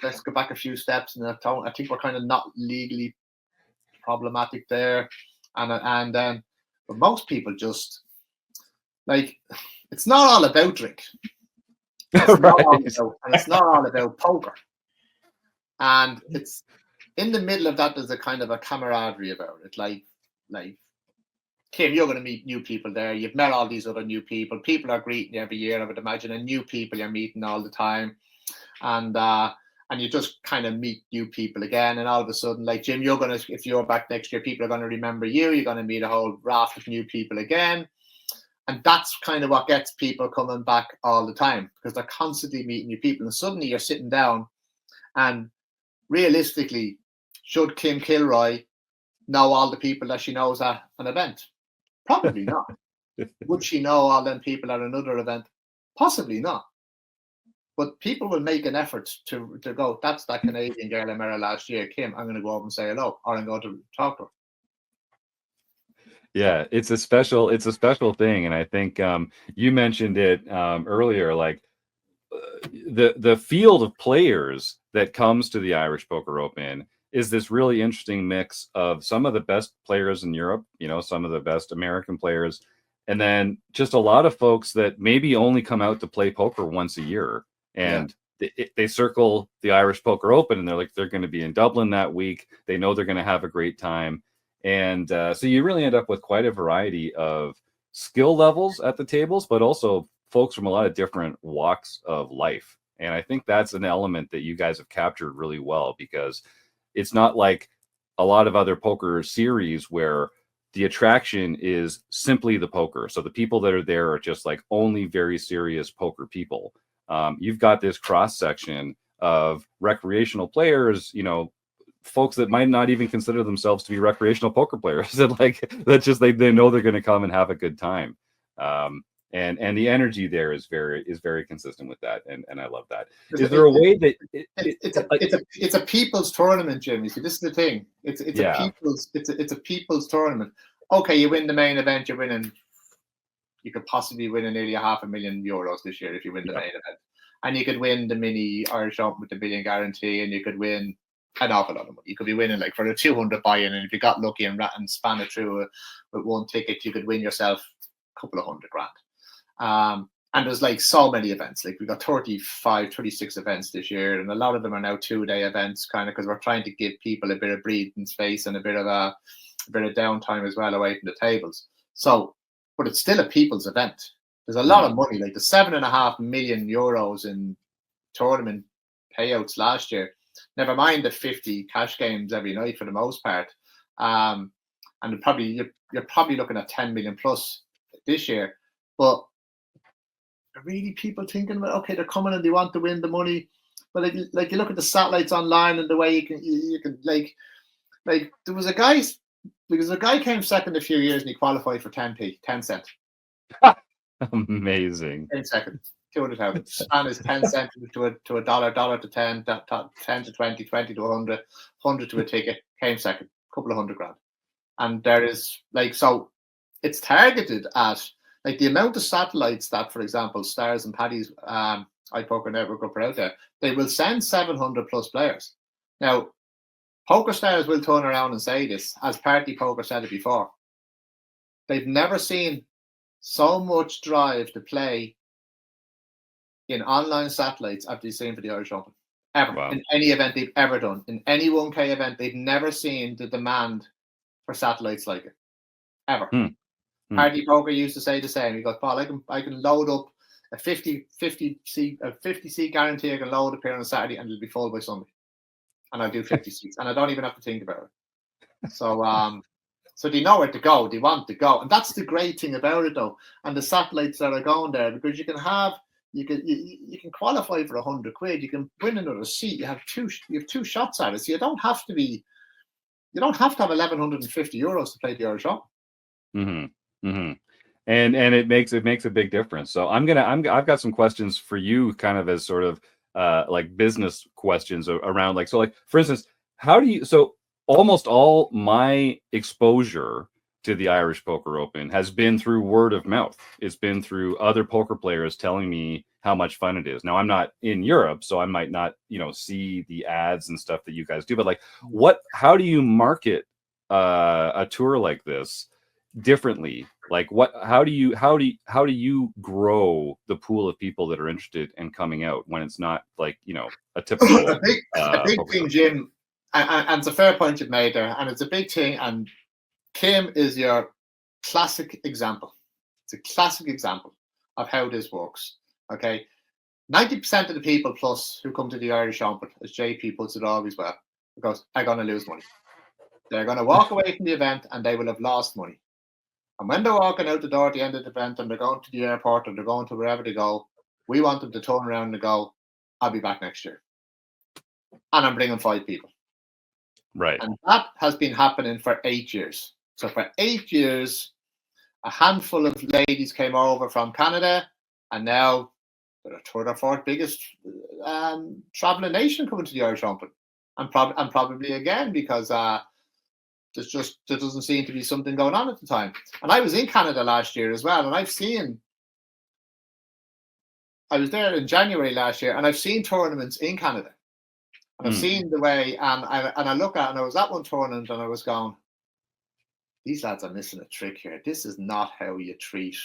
Speaker 8: let's go back a few steps, and I think we're kind of not legally problematic there, and but most people just like, it's not all about drink, it's not all about poker. And it's in the middle of that, there's a kind of a camaraderie about it. Like Kim, you're going to meet new people there. You've met all these other new people. People are greeting you every year, I would imagine, and new people you're meeting all the time. And you just kind of meet new people again. And all of a sudden, like Jim, if you're back next year, people are going to remember you. You're going to meet a whole raft of new people again. And that's kind of what gets people coming back all the time, because they're constantly meeting new people. And suddenly you're sitting down, and realistically, should Kim Kilroy know all the people that she knows at an event? Probably not. Would she know all them people at another event? Possibly not. But people will make an effort to go, that's that Canadian girl I met her last year, Kim. I'm going to go over and say hello, or I'm going to talk to her.
Speaker 1: Yeah, it's a special thing, and I think you mentioned it earlier. Like the field of players that comes to the Irish Poker Open is this really interesting mix of some of the best players in Europe, some of the best American players, and then just a lot of folks that maybe only come out to play poker once a year, and they circle the Irish Poker Open, and they're going to be in Dublin that week. They know they're going to have a great time. And so you really end up with quite a variety of skill levels at the tables, but also folks from a lot of different walks of life. And I think that's an element that you guys have captured really well, because it's not like a lot of other poker series where the attraction is simply the poker. So the people that are there are just like only very serious poker people. You've got this cross section of recreational players, folks that might not even consider themselves to be recreational poker players, that they know they're going to come and have a good time, and the energy there is very consistent with that, and I love that. Is there a way that
Speaker 8: it's a people's tournament, Jim? You see, this is the thing. It's a people's tournament. Okay, you win the main event, you could possibly win nearly €500,000 this year if you win the main event, and you could win the mini Irish Open with the million guarantee, and you could win an awful lot of money. You could be winning like for a 200 buy-in, and if you got lucky and span it through with one ticket, you could win yourself a couple of $100,000. And there's like so many events. Like we got 36 events this year, and a lot of them are now 2-day events, kind of because we're trying to give people a bit of breathing space and a bit of downtime as well away from the tables. So, but it's still a people's event. There's a lot of money, like the €7.5 million in tournament payouts last year. Never mind the 50 cash games every night for the most part, and you're probably looking at 10 million plus this year. But are really people thinking about, okay, they're coming and they want to win the money? But like you look at the satellites online and the way you can like there was a guy came second a few years and he qualified for 10 cents.
Speaker 1: Amazing.
Speaker 8: 10 seconds. 200,000. Span is 10 cents to a dollar to 10, 10 to 20, 20 to 100, 100 to a ticket. Came second, couple of $100,000. And there is so it's targeted at like the amount of satellites that, for example, Stars and Paddy's iPoker Network will put out there. They will send 700 plus players. Now, Poker Stars will turn around and say this, as Party Poker said it before. They've never seen so much drive to play in online satellites after you've seen for the Irish Open. Ever. Wow. In any event they've ever done. In any 1K event, they've never seen the demand for satellites like it. Ever. Party Poker used to say the same. He goes, Paul, I can load up a 50 seat guarantee. I can load up here on a Saturday and it'll be full by Sunday. And I'll do 50 seats. And I don't even have to think about it. So so they know where to go. They want to go. And that's the great thing about it though. And the satellites that are going there, because you can qualify for £100. You can win another seat. You have two shots at it. So you don't have to have €1,150 to play the Irish Open.
Speaker 1: And it makes a big difference. So I've got some questions for you, kind of as sort of like business questions around like for instance, so almost all my exposure to the Irish Poker Open has been through word of mouth. It's been through other poker players telling me how much fun it is. Now I'm not in Europe, so I might not, see the ads and stuff that you guys do, but like how do you market a tour like this differently? Like how do you grow the pool of people that are interested in coming out when it's not like, a typical
Speaker 8: a big thing, Jim, and it's a fair point you've made there, and it's a big thing, and Kim is your classic example. It's a classic example of how this works. Okay. 90% of the people plus who come to the Irish Open, as JP puts it always well, because are going to lose money. They're going to walk away from the event and they will have lost money. And when they're walking out the door at the end of the event and they're going to the airport or they're going to wherever they go, we want them to turn around and go, I'll be back next year. And I'm bringing 5 people.
Speaker 1: Right.
Speaker 8: And that has been happening for 8 years. So for 8 years, a handful of ladies came over from Canada, and now they're the third or fourth biggest traveling nation coming to the Irish Open, and probably again because there doesn't seem to be something going on at the time. And I was in Canada last year as well, and I was there in January last year, and I've seen tournaments in Canada, and I've seen the way, and I look at, and I was at one tournament, and I was going, these lads are missing a trick here. This is not how you treat.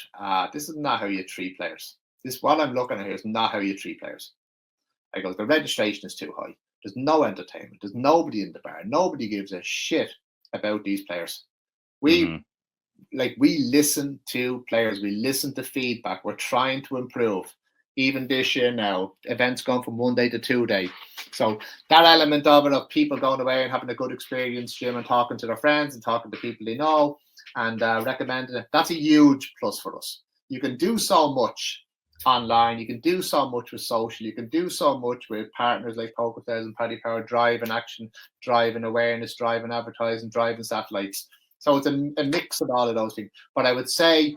Speaker 8: This is not how you treat players. What I'm looking at here is not how you treat players. I go, the registration is too high. There's no entertainment. There's nobody in the bar. Nobody gives a shit about these players. We listen to players. We listen to feedback. We're trying to improve. Even this year now, events going from 1 day to 2 day. So that element of it, of people going away and having a good experience, Jim, and talking to their friends and talking to people they know and recommending it, that's a huge plus for us. You can do so much online. You can do so much with social. You can do so much with partners like PokerStars and Paddy Power, driving action, driving awareness, driving advertising, driving satellites. So it's a mix of all of those things. But I would say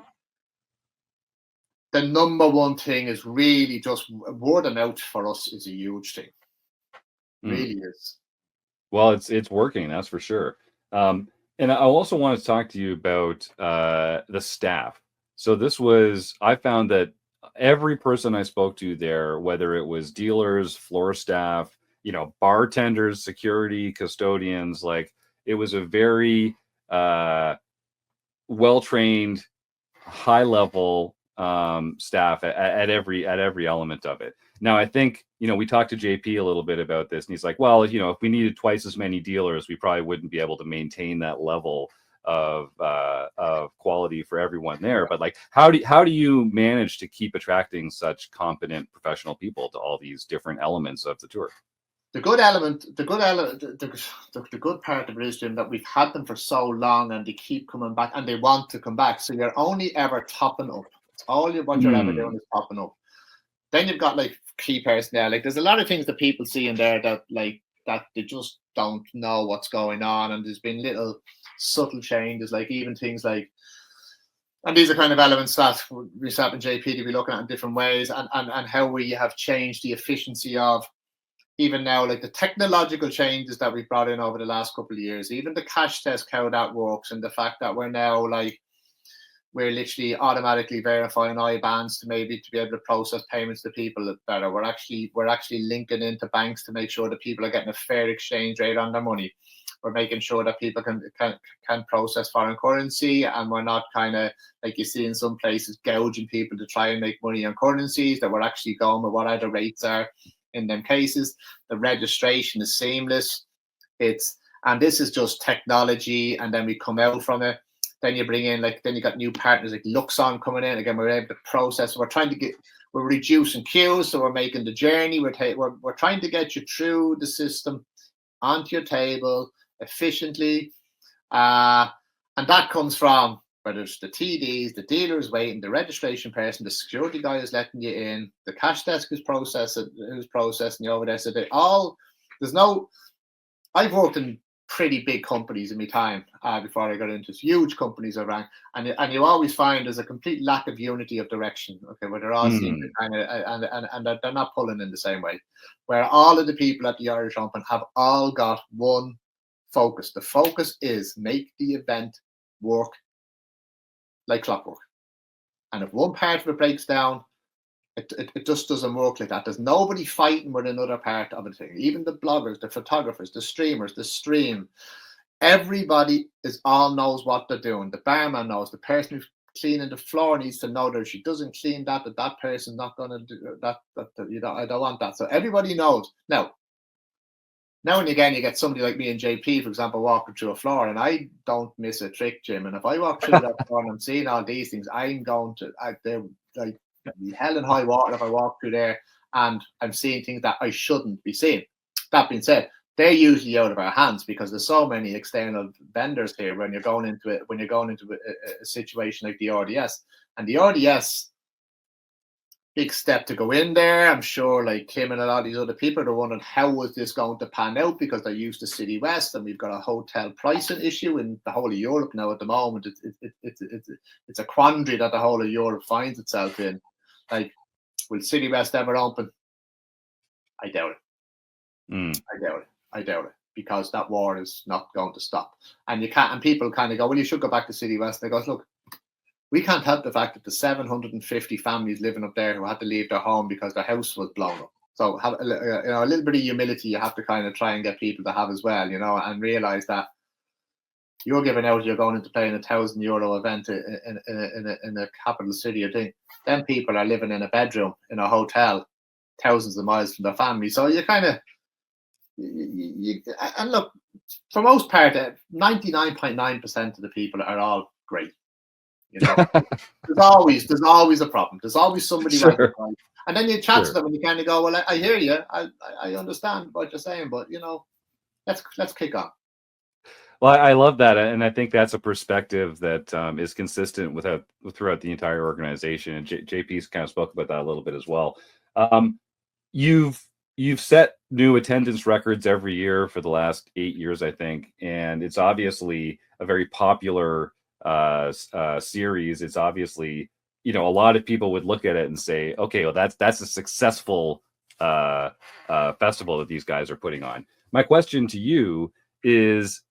Speaker 8: the number one thing is really just word of mouth for us is a huge thing. Really is.
Speaker 1: Well, it's working, that's for sure. And I also want to talk to you about the staff. So I found that every person I spoke to there, whether it was dealers, floor staff, bartenders, security, custodians, like it was a very well-trained, high-level staff at every element of it. Now, I think, we talked to JP a little bit about this, and he's like, well, if we needed twice as many dealers, we probably wouldn't be able to maintain that level of quality for everyone there. But like, how do you manage to keep attracting such competent professional people to all these different elements of the tour?
Speaker 8: The good part of it is, Jim, that we've had them for so long and they keep coming back and they want to come back. So you're only ever topping up. What you're ever doing is topping up. Then you've got like key personnel. Like there's a lot of things that people see in there that they just don't know what's going on, and there's been little subtle changes, like even things like, and these are kind of elements that myself and JP to be looking at in different ways, and how we have changed the efficiency of even now, like the technological changes that we've brought in over the last couple of years, even the cash test, how that works, and the fact that we're now we're literally automatically verifying IBANs to be able to process payments to people better. We're actually linking into banks to make sure that people are getting a fair exchange rate on their money. We're making sure that people can process foreign currency, and we're not kind of like you see in some places gouging people to try and make money on currencies. That we're actually going with what the rates are in them cases. The registration is seamless. And this is just technology, and then we come out from it. Then you bring in then you got new partners like Luxon coming in. Again, we're able to process. We're reducing queues, so we're making the journey. We're trying to get you through the system onto your table efficiently, and that comes from whether it's the TDs, the dealers waiting, the registration person, the security guy is letting you in, the cash desk who's processing you over there. So I've worked in pretty big companies in my time before I got into huge companies around, and you always find there's a complete lack of unity of direction. Okay, where they're all seem to kind of and they're not pulling in the same way. Where all of the people at the Irish Open have all got one focus. The focus is make the event work like clockwork, and if one part of it breaks down, it just doesn't work like that. There's nobody fighting with another part of it. Even the bloggers, the photographers, the streamers, the stream, everybody all knows what they're doing. The barman knows. The person who's cleaning the floor needs to know that if she doesn't clean that person's not going to do that. I don't want that. So everybody knows. Now and again, you get somebody like me and JP, for example, walking through a floor, and I don't miss a trick, Jim. And if I walk through that floor and I'm seeing all these things, I'm going to hell and high water if I walk through there and I'm seeing things that I shouldn't be seeing. That being said, they're usually out of our hands because there's so many external vendors here when you're going into a situation like the RDS. And the RDS big step to go in there. I'm sure like Kim and a lot of these other people are wondering how was this going to pan out, because they're used to City West and we've got a hotel pricing issue in the whole of Europe now at the moment. It's a quandary that the whole of Europe finds itself in. Like, will City West ever open? I doubt it. I doubt it, because that war is not going to stop. And you can't. And people kind of go, well, you should go back to City West. And they go, look, we can't help the fact that the 750 families living up there who had to leave their home because their house was blown up. So have a little bit of humility you have to kind of try and get people to have as well, and realize that you're giving out, you're going into playing €1,000 event in a capital city or thing. Then people are living in a bedroom in a hotel, thousands of miles from their family. So you kind of, and look, for most part, 99.9% of the people are all great. There's always a problem. There's always somebody
Speaker 1: Sure.
Speaker 8: right. And then you chat to them and you kind of go, well, I hear you. I understand what you're saying, but let's kick on.
Speaker 1: Well, I love that, and I think that's a perspective that is consistent throughout the entire organization. And JP's kind of spoke about that a little bit as well. You've set new attendance records every year for the last 8 years, I think, and it's obviously a very popular series. It's obviously, a lot of people would look at it and say, okay, well, that's a successful festival that these guys are putting on. My question to you is,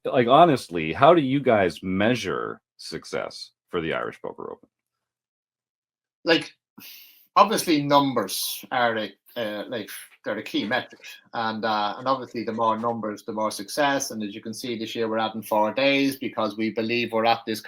Speaker 1: honestly, how do you guys measure success for the Irish Poker Open?
Speaker 8: Like, obviously, numbers are they're the key metric, and obviously, the more numbers, the more success. And as you can see, this year we're adding 4 days because we believe we're at this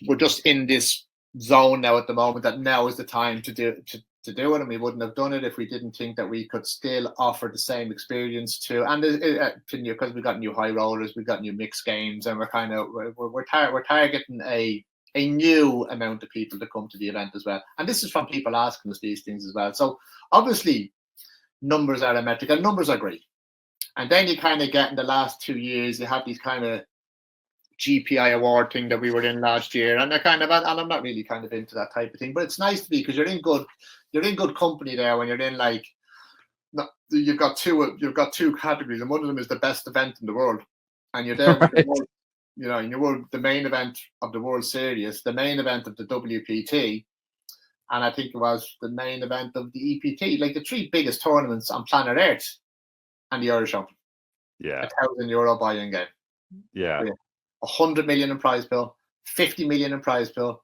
Speaker 8: we're just in this zone now at the moment that now is the time to do it, and we wouldn't have done it if we didn't think that we could still offer the same experience because we've got new high rollers, we've got new mixed games, and we're targeting a new amount of people to come to the event as well. And this is from people asking us these things as well. So obviously numbers are a metric, and numbers are great. And then you kind of get in the last 2 years, you have these kind of GPI award thing that we were in last year, and and I'm not really kind of into that type of thing, but it's nice to be, because you're in good company there when you're in you've got two categories, and one of them is the best event in the world, and you're there with the main event of the World Series, the main event of the WPT, and I think it was the main event of the EPT, like the 3 biggest tournaments on planet Earth, and the Irish Open.
Speaker 1: Yeah.
Speaker 8: €1,000 buy-in game.
Speaker 1: Yeah.
Speaker 8: 100 million in prize pool, 50 million in prize pool,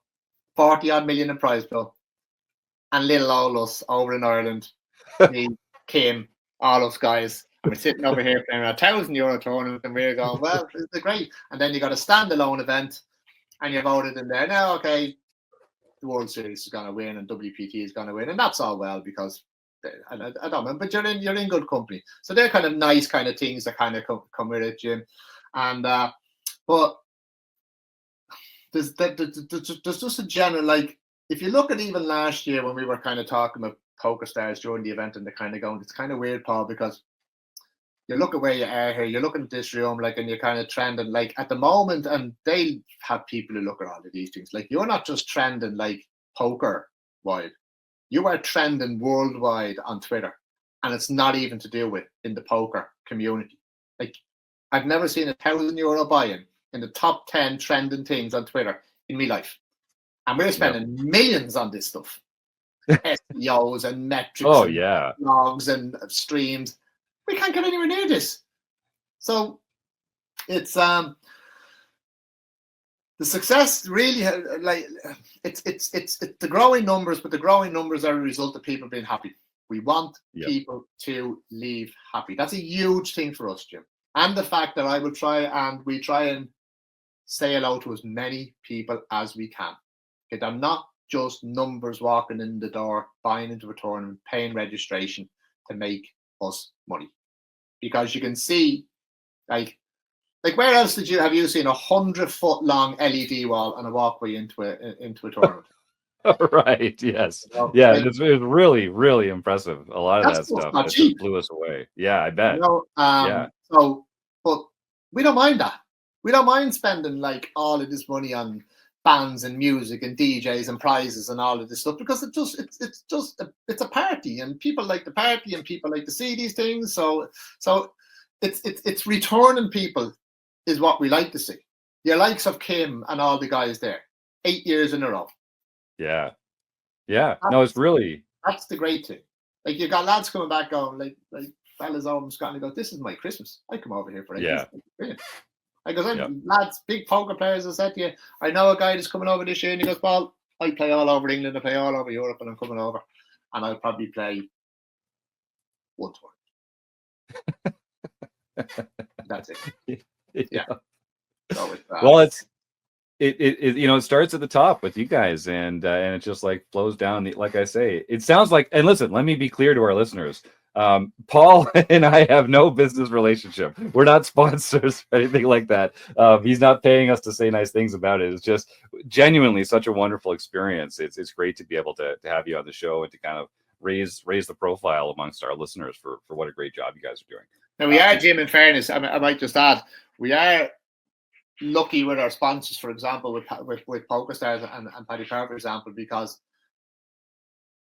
Speaker 8: 40 odd million in prize pool, and little old us over in Ireland, me, Kim, all us guys, and we're sitting over here playing a €1,000 tournament, and we're going, well, it's great. And then you got a standalone event, and you voted in there. Now, okay, the World Series is going to win, and WPT is going to win, and that's all well, because I don't know, but you're in good company. So they're kind of nice kind of things that kind of come with it, Jim. And but there's just a general, if you look at even last year when we were kind of talking about poker stars during the event, and they're kind of going, it's kind of weird, Paul, because you look at where you are here, you're looking at this room, and you're kind of trending, at the moment, and they have people who look at all of these things. You're not just trending poker wide, you are trending worldwide on Twitter, and it's not even to do with in the poker community. I've never seen €1,000 buy-in in the top 10 trending things on Twitter in my life. And we're spending millions on this stuff. SEOs and metrics and blogs and streams. We can't get anywhere near this. So it's the success really, it's the growing numbers, but the growing numbers are a result of people being happy. We want people to leave happy. That's a huge thing for us, Jim. And the fact that we try and say hello to as many people as we can. Okay, they're not just numbers walking in the door, buying into a tournament, paying registration to make us money. Because you can see, where else have you seen a 100-foot long LED wall and a walkway into a tournament?
Speaker 1: Right. Yes. It's really, really impressive. A lot of that stuff that just blew us away. Yeah, I bet.
Speaker 8: So, but we don't mind that. We don't mind spending all of this money on bands and music and DJs and prizes and all of this stuff, because it's a party, and people like the party and people like to see these things. So it's returning people is what we like to see. The likes of Kim and all the guys there, 8 years in a row.
Speaker 1: Yeah. No, it's really,
Speaker 8: that's the great thing. Like, you got lads coming back going, like fellas over in Scotland go, this is my Christmas. I come over here for 8 years. Brilliant. I goes, lads, big poker players, I said to you, I know a guy that's coming over this year, and he goes, well, I play all over England, I play all over Europe, and I'm coming over, and I'll probably play one tour. That's it. Yeah. So
Speaker 1: it starts at the top with you guys, and it just like flows down. Like I say, it sounds like, and listen, let me be clear to our listeners. Paul and I have no business relationship. We're not sponsors or anything like that. He's not paying us to say nice things about it. It's just genuinely such a wonderful experience. It's great to be able to have you on the show and to kind of raise the profile amongst our listeners for what a great job you guys are doing.
Speaker 8: Now, we are, Jim, in fairness, I might just add, we are lucky with our sponsors, for example, with PokerStars and Paddy Power, for example, because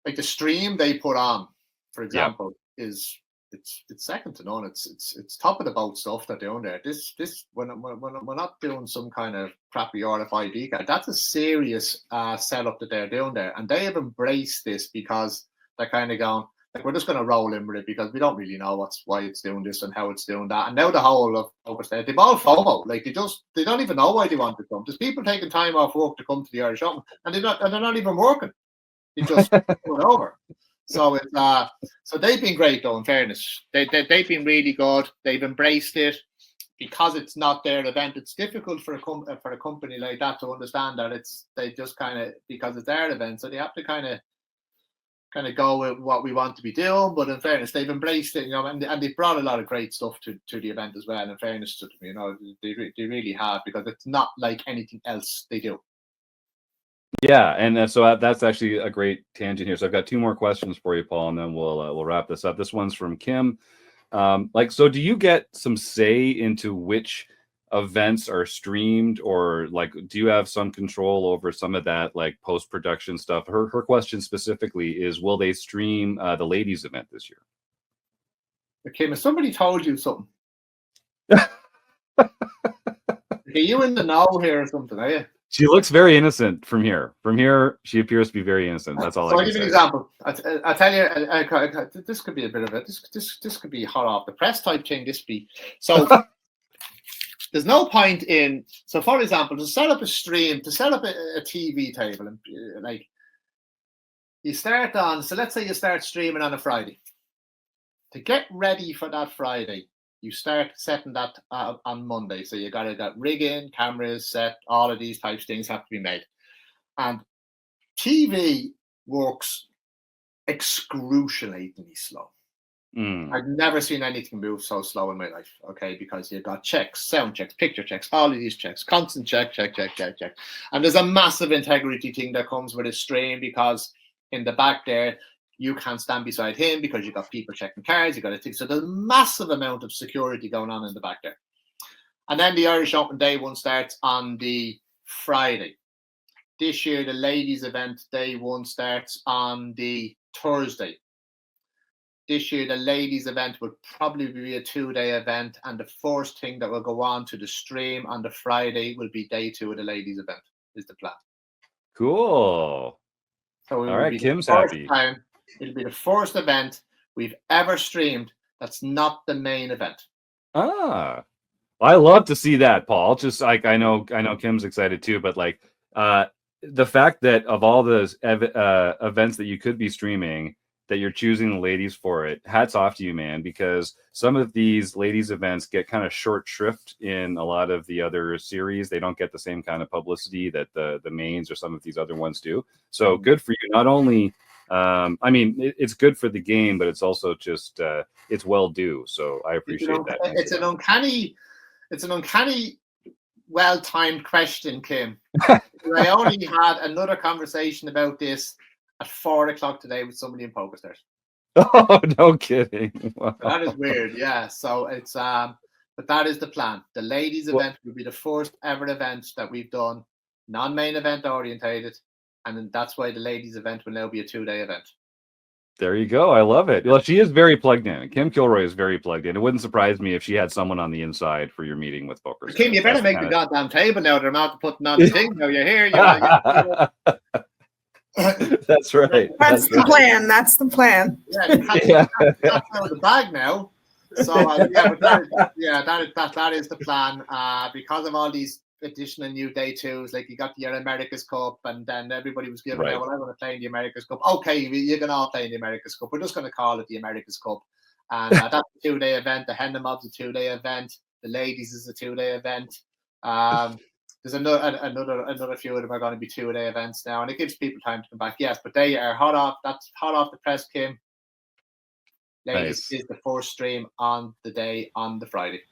Speaker 8: like the stream they put on, for example, it's second to none. It's top of the boat stuff they're doing there. This we're not doing some kind of crappy RFID card. That's a serious setup that they're doing there, and they have embraced this because they're kind of going, like, we're just going to roll in with it because we don't really know why it's doing this and how it's doing that. And now the whole of PokerStars, they've all FOMO. Like, they don't even know why they want to come. There's people taking time off work to come to the Irish Open, and they're not even working. They just put over. So it's so they've been great, though. In fairness, they've been really good. They've embraced it because it's not their event. It's difficult for a company like that to understand that they just kind of, because it's their event, so they have to kind of go with what we want to be doing. But in fairness, they've embraced it, and they've brought a lot of great stuff to the event as well. In fairness to them, they really have, because it's not like anything else they do.
Speaker 1: Yeah, and so that's actually a great tangent here. So I've got two more questions for you, Paul, and then we'll wrap this up. This one's from Kim. So do you get some say into which events are streamed, or like, do you have some control over some of that, like post-production stuff? Her question specifically is, will they stream the ladies event this year?
Speaker 8: Okay, if somebody told you something. Are you in the know here or something, are you?
Speaker 1: She looks very innocent from here. From here, she appears to be very innocent. That's all I can say.
Speaker 8: I'll give you an example. I tell you, this could be a bit of this could be hot off the press type thing. So. There's no point in, so for example, to set up a stream, to set up a TV table, and like, you start on, so let's say you start streaming on a Friday. To get ready for that Friday, you start setting that on Monday. So you got rigging, cameras, set, all of these types of things have to be made. And TV works excruciatingly slow. I've never seen anything move so slow in my life, okay? Because you've got checks, sound checks, picture checks, all of these checks, constant check. And there's a massive integrity thing that comes with a stream, because in the back there, you can't stand beside him because you've got people checking cards, you've got to think. So there's a massive amount of security going on in the back there. And then the Irish Open Day one starts on the Friday. This year, the ladies event day one starts on the Thursday. This year, the ladies event will probably be a 2-day event, and the first thing that will go on to the stream on the Friday will be day 2 of the ladies event, is the plan.
Speaker 1: Cool.
Speaker 8: So
Speaker 1: all right, Kim's happy.
Speaker 8: It'll be the first event we've ever streamed that's not the main event.
Speaker 1: I love to see that, Paul. Just like, I know Kim's excited too, but like the fact that of all those events that you could be streaming, that you're choosing the ladies for it, hats off to you, man, because some of these ladies events get kind of short shrift in a lot of the other series. They don't get the same kind of publicity that the mains or some of these other ones do. So good for you. Not only, I mean, it's good for the game, but it's also just, it's well due. So I appreciate that.
Speaker 8: It's an uncanny, well-timed question, Kim. I only had another conversation about this at 4:00 today with somebody in PokerStars.
Speaker 1: Oh, no kidding! Wow.
Speaker 8: That is weird, yeah. So it's but that is the plan. The ladies event will be the first ever event that we've done non-main event orientated, and then that's why the ladies event will now be a 2-day event.
Speaker 1: There you go. I love it. Well, she is very plugged in. Kim Kilroy is very plugged in. It wouldn't surprise me if she had someone on the inside for your meeting with Poker.
Speaker 8: Kim, you better make the goddamn table now. They're not putting on the thing now. You're here. You're
Speaker 1: That's right.
Speaker 3: That's the plan. That's the plan.
Speaker 8: Yeah, that's out of the bag now. So that is the plan. Because of all these additional new day twos, like you got your America's Cup, and then everybody was giving out, well, I want to play in the America's Cup. Okay, you can all play in the America's Cup. We're just going to call it the America's Cup, and that's a 2-day event. The Hendon Mob's a 2-day event. The ladies is a 2-day event. There's another few of them are going to be 2-day events now, and it gives people time to come back. Yes, but they are hot off. That's hot off the press, Kim. Ladies is the first stream on the day on the Friday.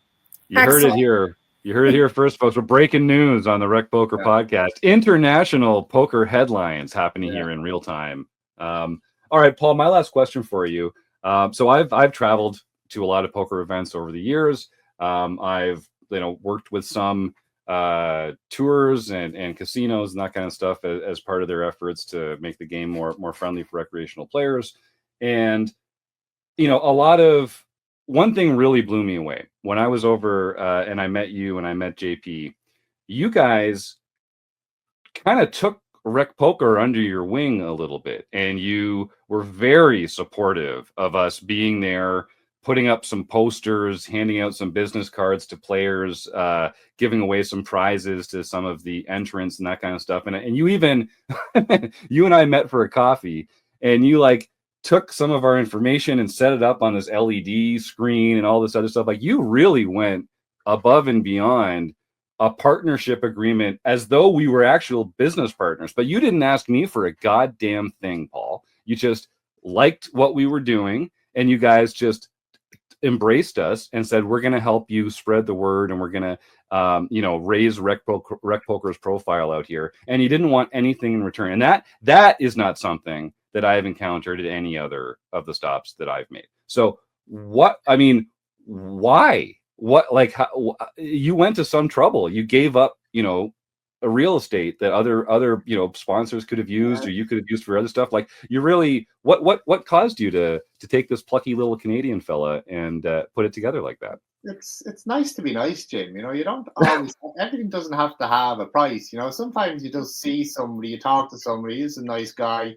Speaker 1: You heard it here. You heard it here first, folks. We're breaking news on the RecPoker podcast. International poker headlines happening here in real time. All right, Paul, my last question for you. So I've traveled to a lot of poker events over the years. I've worked with some tours and casinos and that kind of stuff as part of their efforts to make the game more friendly for recreational players. And one thing really blew me away when I was over and I met you and I met JP. You guys kind of took RecPoker under your wing a little bit, and you were very supportive of us being there, putting up some posters, handing out some business cards to players, giving away some prizes to some of the entrants and that kind of stuff. And you even, you and I met for a coffee, and you took some of our information and set it up on this LED screen and all this other stuff. You really went above and beyond a partnership agreement as though we were actual business partners. But you didn't ask me for a goddamn thing, Paul. You just liked what we were doing, and you guys just embraced us and said, we're going to help you spread the word, and we're going to raise RecPoker's profile out here. And you didn't want anything in return. And that is not something that I have encountered at any other of the stops that I've made. So why? How, you went to some trouble. You gave up, a real estate that other sponsors could have used, or you could have used for other stuff. You really, what caused you to take this plucky little Canadian fella and put it together like that?
Speaker 8: It's nice to be nice, Jim. You don't always, everything doesn't have to have a price. Sometimes you just see somebody, you talk to somebody, he's a nice guy.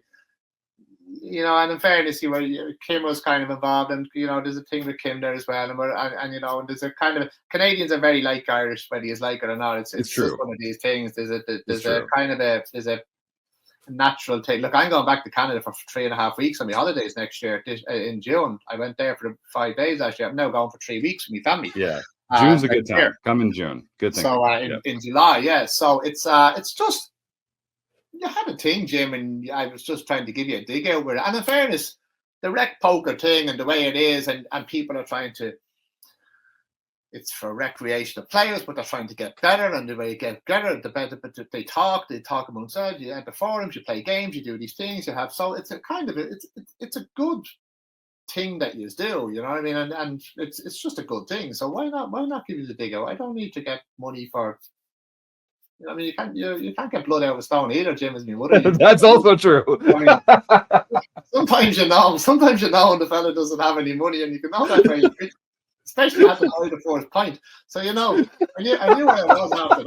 Speaker 8: And in fairness, Kim was kind of involved, and there's a thing with Kim there as well, and there's a kind of, Canadians are very like Irish, whether you like it or not. It's
Speaker 1: true.
Speaker 8: Just one of these things. There's a natural thing. Look, I'm going back to Canada for 3.5 weeks on my holidays next year in June. I went there for 5 days actually. I'm now going for 3 weeks with my family.
Speaker 1: Yeah, June's a good time. Here. Come in June. Good thing.
Speaker 8: So in July, yeah. So it's just. You had a thing, Jim, and I was just trying to give you a dig out with it. And in fairness, the RecPoker thing and the way it is, and people are trying to, it's for recreational players, but they're trying to get better, and the way you get better, the better. But they talk amongst themselves. You enter forums, you play games, you do these things. You have, so it's a kind of it's a good thing that you do. You know what I mean? And it's just a good thing. So why not give you the dig out? I don't need to get money for. I mean, you can't get blood out of a stone either, Jim, as me would.
Speaker 1: That's also true.
Speaker 8: I mean, sometimes you know the fella doesn't have any money, and you can know that very quick, especially at the fourth point. So I knew where I was after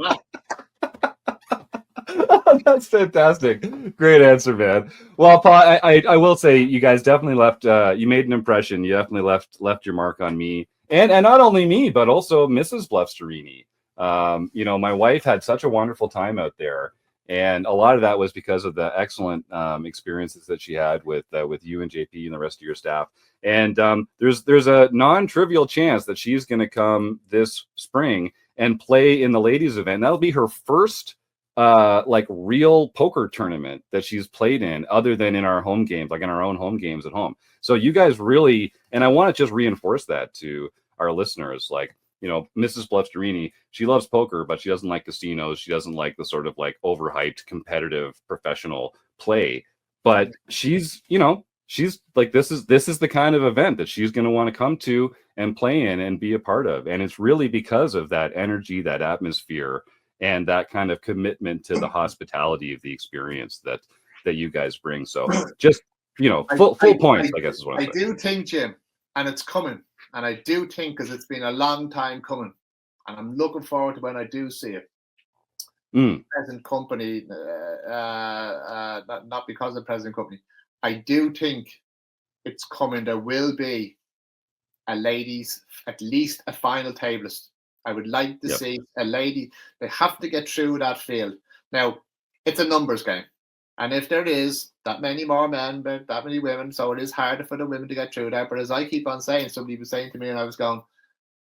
Speaker 8: that.
Speaker 1: That's fantastic. Great answer, man. Well, Paul, I will say you guys definitely left. You made an impression. You definitely left your mark on me, and not only me, but also Mrs. Bluffsterini. My wife had such a wonderful time out there, and a lot of that was because of the excellent experiences that she had with you and JP and the rest of your staff. And there's a non-trivial chance that she's going to come this spring and play in the ladies event. That'll be her first real poker tournament that she's played in, other than in our home games, in our own home games at home. So you guys really, and I want to just reinforce that to our listeners, Mrs. Bluffsterini, she loves poker, but she doesn't like casinos. She doesn't like the sort of overhyped competitive professional play. But she's this is the kind of event that she's going to want to come to and play in and be a part of. And it's really because of that energy, that atmosphere, and that kind of commitment to the hospitality of the experience that you guys bring. So just, full points, I guess is what I'm saying.
Speaker 8: I do think, Jim, and it's coming, and I do think, because it's been a long time coming, and I'm looking forward to when I do see it. Present company, not because of present company. I do think it's coming. There will be a ladies, at least a final tablist. I would like to see a lady. They have to get through that field. Now, it's a numbers game. And if there is that many more men, but that many women, so it is harder for the women to get through that. But as I keep on saying, somebody was saying to me, and I was going,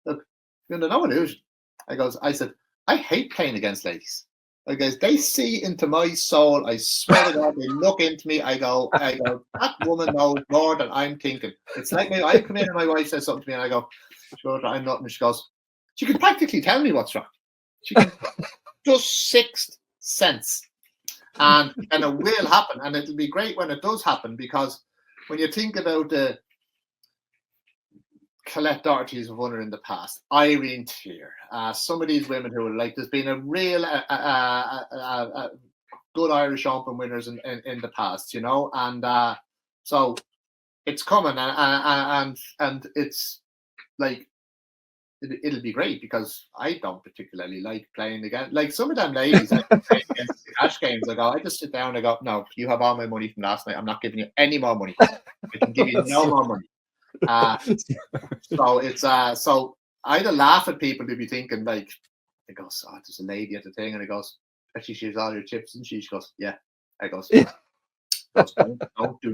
Speaker 8: look, you're under no illusion. I said, I hate playing against ladies. Because they see into my soul. I swear to God, they look into me. I go, that woman knows more than I'm thinking. It's like me. I come in and my wife says something to me, and I go, sure, I'm not. And she goes, she can practically tell me what's wrong. She can just sixth sense. And it will happen. And it'll be great when it does happen, because when you think about the Colette Docherty's won her in the past, Irene Tier, some of these women who are like, there's been a real good Irish Open winners in the past, and so it's coming, and it's like it'll be great, because I don't particularly like playing against, like, some of them ladies I play against the cash games. I just sit down and I go, no, you have all my money from last night. I'm not giving you any more money. I can give you no more money. So it's so I either laugh at people who be thinking, like, it goes, oh, there's a lady at the thing, and it goes, actually, she's all your chips, and she goes, yeah. I goes, do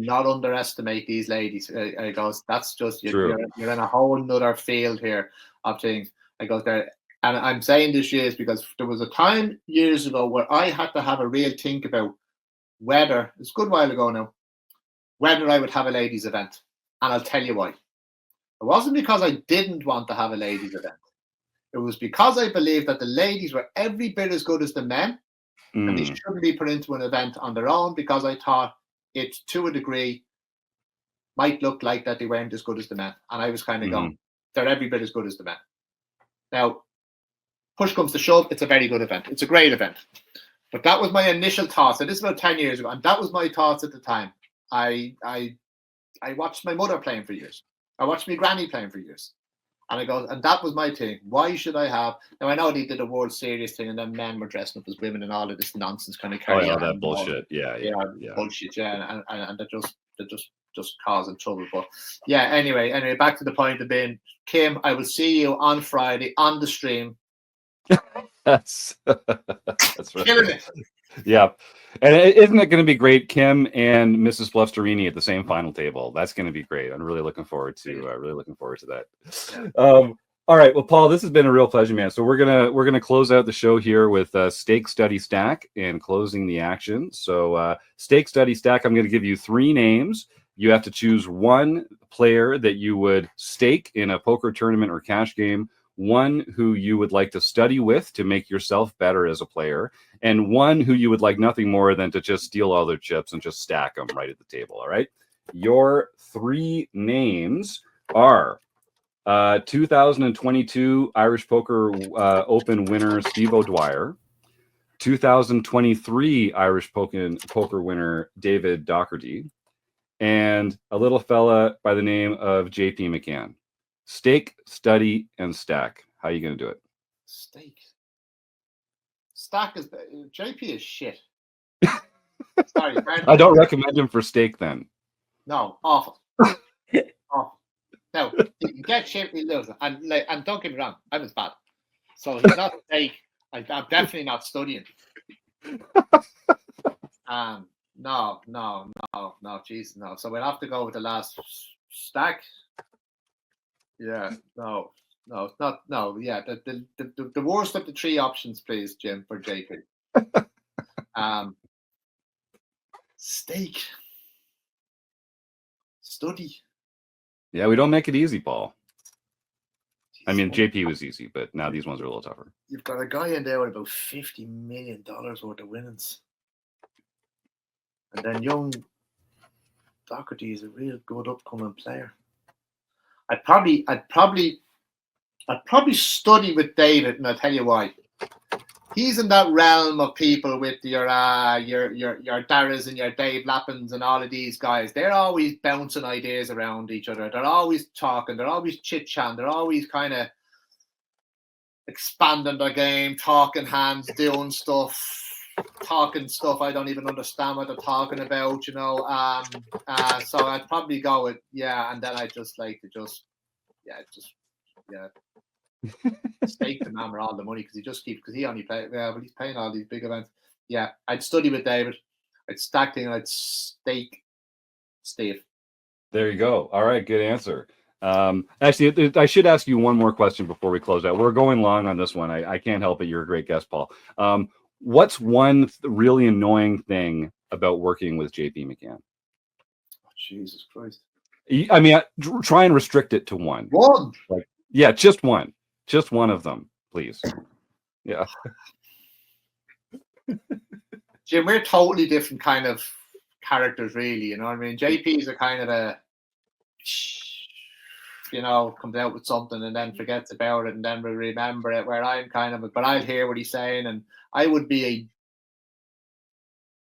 Speaker 8: not underestimate these ladies. I goes, that's just you're in a whole nother field here of things. I goes there, and I'm saying this years because there was a time years ago where I had to have a real think about whether, it's a good while ago now, whether I would have a ladies event. And I'll tell you why. It wasn't because I didn't want to have a ladies event. It was because I believed that the ladies were every bit as good as the men, and they shouldn't be put into an event on their own, because I thought it, to a degree, might look like that they weren't as good as the men. And I was kind of going, they're every bit as good as the men. Now, push comes to shove, it's a very good event. It's a great event. But that was my initial thoughts. And this is about 10 years ago, and that was my thoughts at the time. I watched my mother playing for years. I watched my granny playing for years. And I go, and that was my thing. Why should I have? Now, I know they did a World Series thing, and then men were dressing up as women and all of this nonsense kind of carry on.
Speaker 1: That bullshit. Yeah.
Speaker 8: Bullshit, yeah. And they're just causing trouble. But yeah, anyway, back to the point of being, Kim, I will see you on Friday on the stream.
Speaker 1: That's right.
Speaker 8: Killing it.
Speaker 1: Yeah. And isn't it going to be great, Kim and Mrs. Blusterini at the same final table? That's going to be great. I'm really looking forward to that. All right. Well, Paul, this has been a real pleasure, man. So we're gonna close out the show here with Stake, Study, Stack, and closing the action. So Stake, Study, Stack. I'm going to give you 3 names. You have to choose one player that you would stake in a poker tournament or cash game, one who you would like to study with to make yourself better as a player, and one who you would like nothing more than to just steal all their chips and just stack them right at the table. All right. Your 3 names are 2022 Irish Poker Open winner Steve O'Dwyer, 2023 Irish poker winner David Docherty, and a little fella by the name of JP McCann. Stake, study, and stack. How are you going to do it?
Speaker 8: Stake. Stack is JP is shit. Sorry,
Speaker 1: I don't recommend him for stake then.
Speaker 8: No, awful. Awful. Now, you can get shit, he loves it. And don't get me wrong, I'm as bad. So he's not stake. I'm definitely not studying. No, jeez, no. So we'll have to go with the last stack. Yeah, no, it's not. No, yeah, the worst of the 3 options, please, Jim, for JP. Stake, study.
Speaker 1: Yeah, we don't make it easy, Paul. I mean, JP was easy, but now these ones are a little tougher.
Speaker 8: You've got a guy in there with about $50 million worth of winnings, and then young Docherty is a real good upcoming player. I'd probably study with David, and I'll tell you why. he's in that realm of people with your Darras and your Dave Lappins and all of these guys. They're always bouncing ideas around each other. They're always talking. They're always chit-chatting. They're always kind of expanding their game, talking hands, doing stuff, talking stuff I don't even understand what they're talking about, you know. So I'd probably go with, and then I'd just like to stake the man all the money because he only plays, but he's playing all these big events. Yeah, I'd study with David. I'd stack things. I'd stake Steve.
Speaker 1: There you go. All right, good answer. Actually, I should ask you one more question before we close out. We're going long on this one. I can't help it. You're a great guest, Paul. What's one really annoying thing about working with JP McCann?
Speaker 8: Oh, Jesus Christ.
Speaker 1: I mean, try and restrict it to one.
Speaker 8: One.
Speaker 1: Just one. Just one of them, please. Yeah.
Speaker 8: Jim, we're totally different kind of characters, really. You know what I mean? JP's a kind of a, comes out with something and then forgets about it and then will remember it, where I'm kind of, but I'll hear what he's saying and I would be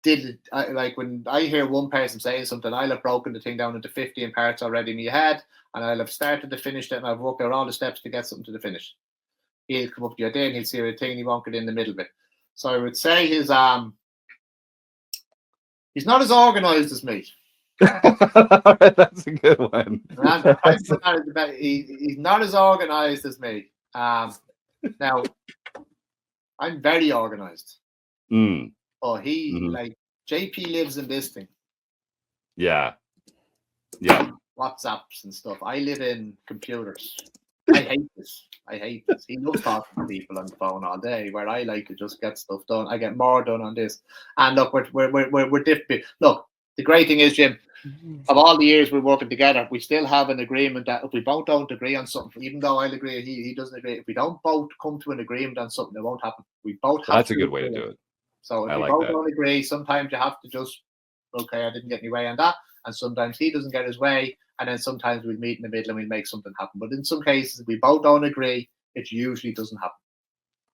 Speaker 8: when I hear one person saying something, I'll have broken the thing down into 15 parts already in my head and I'll have started to finish it and I've worked out all the steps to get something to the finish. He'll come up to your day and he'll see a thing and he won't get in the middle of it. So I would say he's not as organized as me.
Speaker 1: That's a good one.
Speaker 8: He's not as organized as me. Now, I'm very organized. Oh, JP lives in this thing.
Speaker 1: Yeah.
Speaker 8: WhatsApps and stuff. I live in computers. I hate this. He loves talking to people on the phone all day, where I like to just get stuff done. I get more done on this. And look, we're different. Look, the great thing is, Jim, of all the years we're working together, we still have an agreement that if we both don't agree on something, even though I'll agree, he doesn't agree. If we don't both come to an agreement on something, it won't happen. We both have.
Speaker 1: That's a good way to do it.
Speaker 8: So if we both don't agree, sometimes you have to just, okay, I didn't get my way on that. And sometimes he doesn't get his way. And then sometimes we'll meet in the middle and we'll make something happen. But in some cases, if we both don't agree, it usually doesn't happen.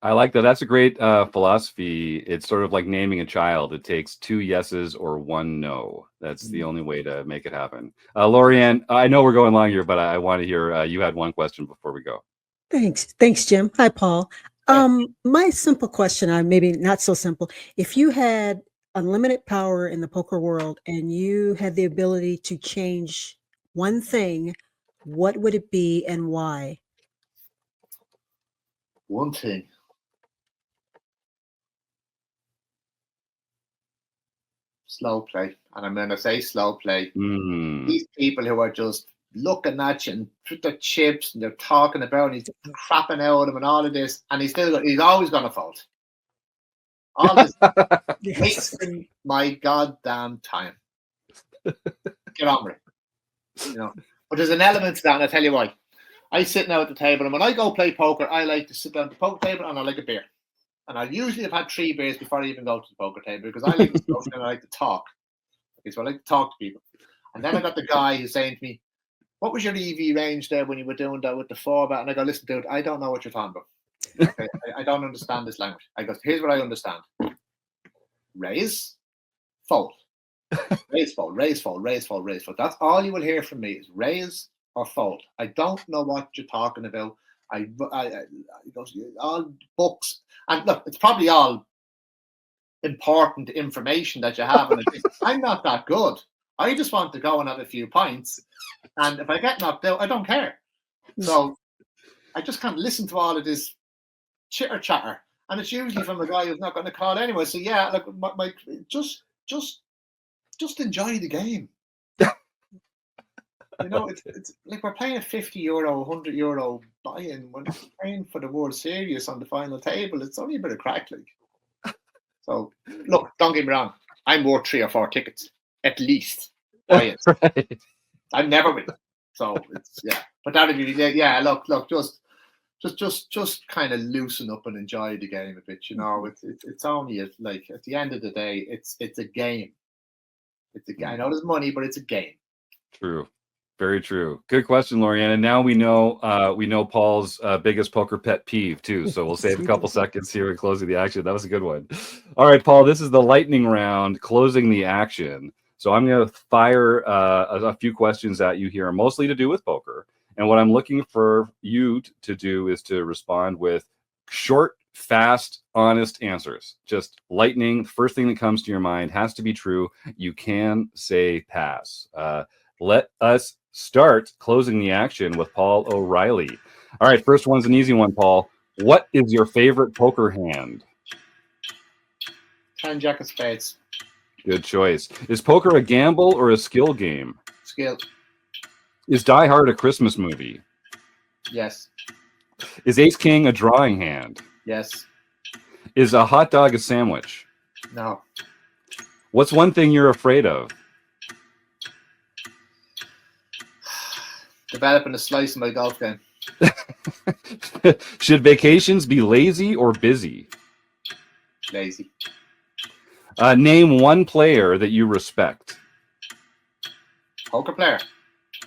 Speaker 1: I like that. That's a great philosophy. It's sort of like naming a child. It takes 2 yeses or 1 no. That's the only way to make it happen. LoriAnn, I know we're going long here, but I want to hear, you had one question before we go.
Speaker 2: Thanks, Jim. Hi, Paul. My simple question, maybe not so simple. If you had unlimited power in the poker world and you had the ability to change one thing, what would it be and why?
Speaker 8: One thing. Slow play. And I'm going to say slow play. These people who are just looking at you and put their chips and they're talking about and he's crapping out him and all of this, and he's always going to fold. All this wasting my goddamn time. Get on with it. But there's an element to that, and I'll tell you why. I sit now at the table, and when I go play poker, I like to sit down at the poker table and I like a beer. And I usually have had 3 beers before I even go to the poker table because I like to smoke and I like to talk. Okay, so I like to talk to people. And then I got the guy who's saying to me, what was your EV range there when you were doing that with the 4-bet? And I go, listen, dude, I don't know what you're talking about. Okay, I don't understand this language. I go, here's what I understand. Raise, fold. Raise, fold, raise, fold, raise, fold, raise, fold. That's all you will hear from me is raise or fold. I don't know what you're talking about. I all books. And look, it's probably all important information that you have. And I'm not that good. I just want to go and have a few pints. And if I get knocked out, I don't care. So I just can't listen to all of this chitter chatter. And it's usually from a guy who's not going to call anyway. So yeah, like just enjoy the game. It's like we're playing a €50, €100 buy-in. When we're playing for the World Series on the final table, it's only a bit of crack, like. So look, don't get me wrong. I'm worth 3 or 4 tickets at least. Right. I'm never with it. So it's but that'd be Look, just kind of loosen up and enjoy the game a bit. It's only like at the end of the day, it's a game. It's a game. I know there's money, but it's a game.
Speaker 1: True. Very true. Good question, LoriAnn. And now we know Paul's biggest poker pet peeve too. So we'll save a couple seconds here in closing the action. That was a good one. All right, Paul. This is the lightning round, closing the action. So I'm going to fire a few questions at you here, mostly to do with poker. And what I'm looking for you to do is to respond with short, fast, honest answers. Just lightning. The first thing that comes to your mind has to be true. You can say pass. Let us start closing the action with Paul O'Reilly. All right, first one's an easy one, Paul. What is your favorite poker hand?
Speaker 8: 10 jack of spades.
Speaker 1: Good choice. Is poker a gamble or a skill game?
Speaker 8: Skill.
Speaker 1: Is Die Hard a Christmas movie?
Speaker 8: Yes.
Speaker 1: Is Ace King a drawing hand?
Speaker 8: Yes.
Speaker 1: Is a hot dog a sandwich?
Speaker 8: No.
Speaker 1: What's one thing you're afraid of?
Speaker 8: Developing a slice of my golf game.
Speaker 1: Should vacations be lazy or busy?
Speaker 8: Lazy.
Speaker 1: Name one player that you respect.
Speaker 8: Poker player.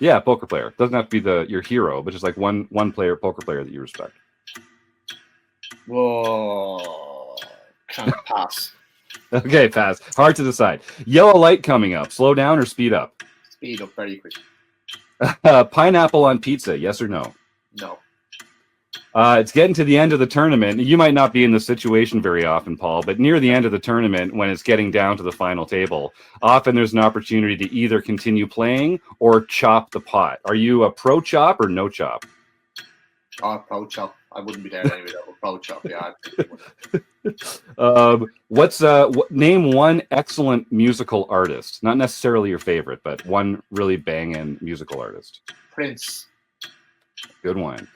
Speaker 1: Yeah, poker player. Doesn't have to be your hero, but just like one poker player that you respect.
Speaker 8: Whoa. Can't pass.
Speaker 1: Okay, pass. Hard to decide. Yellow light coming up. Slow down or speed up?
Speaker 8: Speed up very quick.
Speaker 1: Pineapple on pizza, yes or no?
Speaker 8: No.
Speaker 1: It's getting to the end of the tournament. You might not be in this situation very often, Paul, but near the end of the tournament, when it's getting down to the final table, often there's an opportunity to either continue playing or chop the pot. Are you a pro chop or no chop?
Speaker 8: Oh, pro chop. I wouldn't be there anyway. Though. Pro chop, yeah.
Speaker 1: Name one excellent musical artist. Not necessarily your favorite, but one really banging musical artist.
Speaker 8: Prince.
Speaker 1: Good one.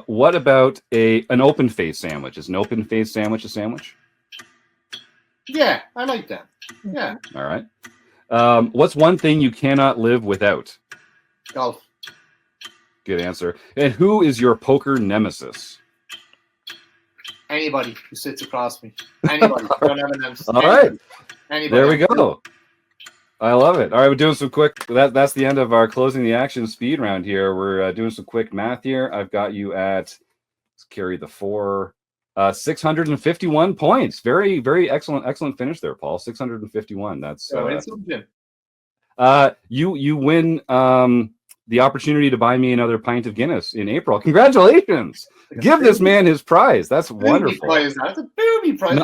Speaker 1: What about an open face sandwich? Is an open face sandwich a sandwich?
Speaker 8: Yeah, I like that. Yeah.
Speaker 1: All right. What's one thing you cannot live without?
Speaker 8: Golf.
Speaker 1: Good answer. And who is your poker nemesis?
Speaker 8: Anybody who sits across me. Anybody. Don't have an nemesis.
Speaker 1: All right.
Speaker 8: Anybody.
Speaker 1: There we go. I love it. All right, we're doing some quick. That's the end of our closing the action speed round here. We're doing some quick math here. I've got you at, let's carry the 4, 651 points. Very, very excellent finish there, Paul. 651. That's you win the opportunity to buy me another pint of Guinness in April. Congratulations! Give this man his prize. That's wonderful.
Speaker 8: That's a booby prize.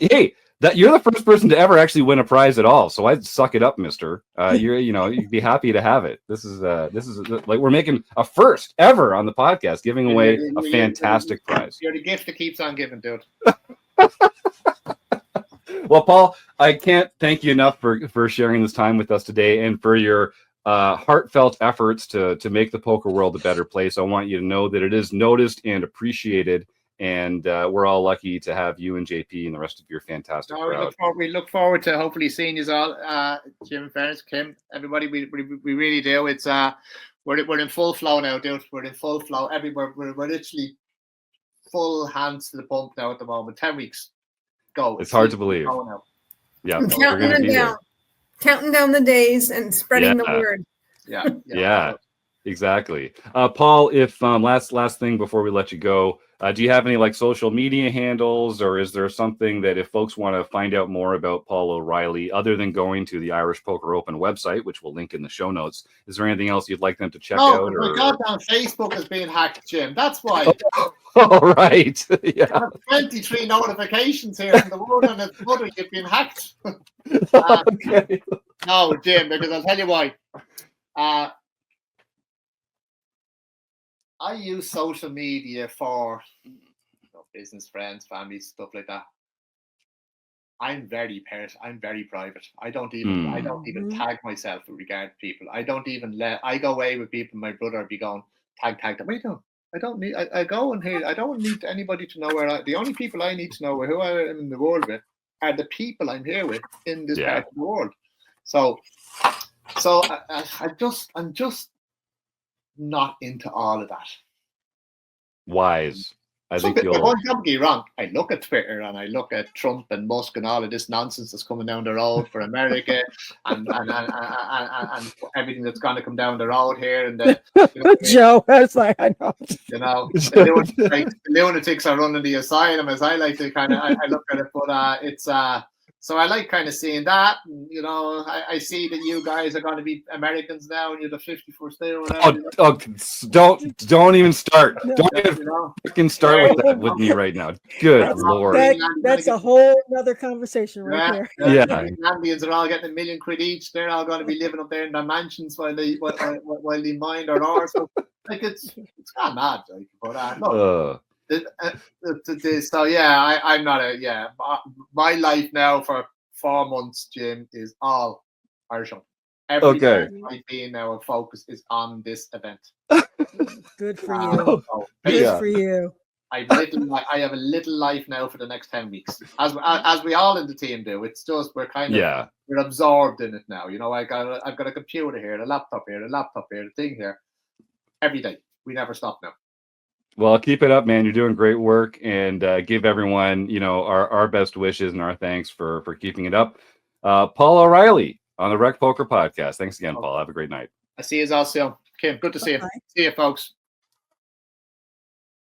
Speaker 1: Hey. You're the first person to ever actually win a prize at all, so I'd suck it up, mister. You'd be happy to have it. This is like we're making a first ever on the podcast, giving away a fantastic prize.
Speaker 8: You're the gift that keeps on giving, dude.
Speaker 1: Well, Paul, I can't thank you enough for sharing this time with us today and for your heartfelt efforts to make the poker world a better place. I want you to know that it is noticed and appreciated. And we're all lucky to have you and JP and the rest of your fantastic crowd.
Speaker 8: We look forward to hopefully seeing you all, Jim, Fairness, Kim, everybody. We really do. It's we're in full flow now, dude. We're in full flow everywhere. We're literally full hands to the pump now at the moment. 10 weeks, go.
Speaker 1: It's hard to believe. Yeah,
Speaker 3: counting down the days and spreading the word.
Speaker 1: Yeah, exactly. Paul, if last thing before we let you go. Do you have any like social media handles, or is there something that if folks want to find out more about Paul O'Reilly, other than going to the Irish Poker Open website, which we'll link in the show notes, is there anything else you'd like them to check out?
Speaker 8: My goddamn Facebook is being hacked, Jim. That's why.
Speaker 1: Oh, right. Yeah.
Speaker 8: I have 23 notifications here from the world and its mother. You've been hacked.
Speaker 1: Okay.
Speaker 8: No, Jim, because I'll tell you why. I use social media for business, friends, family, stuff like that. I'm very private. I don't even tag myself with regard to people. I go away with people. My brother be going tag them. I don't need. I go in here. I don't need anybody to know the only people I need to know who I am in the world with are the people I'm here with in this part of the world. So I'm just not into all of that.
Speaker 1: Wise. I think you'll.
Speaker 8: Don't get me wrong. I look at Twitter and I look at Trump and Musk and all of this nonsense that's coming down the road for America and everything that's going to come down the road here. And
Speaker 2: Joe, I was like, I know.
Speaker 8: The lunatics are running the asylum, as I like to I look at it. But it's so I like kind of seeing that. And, I see that you guys are going to be Americans now, and you're the 51st day or whatever.
Speaker 1: Don't even start. Don't even fucking start with that with me right now. Good Lord.
Speaker 2: That's a whole other conversation right there.
Speaker 1: Yeah.
Speaker 8: The Indians are all getting £1 million each. They're all going to be living up there in their mansions while they mine their ore. So it's kind of mad. But so yeah, I'm not my life now for 4 months, Jim, is all Irish. Every I've been now, a focus is on this event.
Speaker 2: Good for you. Good for you.
Speaker 8: I have a little life now for the next 10 weeks, as we all in the team do. It's just we're absorbed in it now. I've got a computer here, a laptop here, the thing here. Every day, we never stop now.
Speaker 1: Well, keep it up, man. You're doing great work, and give everyone, our best wishes and our thanks for keeping it up. Paul O'Reilly on the RecPoker podcast. Thanks again, Paul. Have a great night.
Speaker 8: I see you all soon. Kim, good to see you. See you, folks.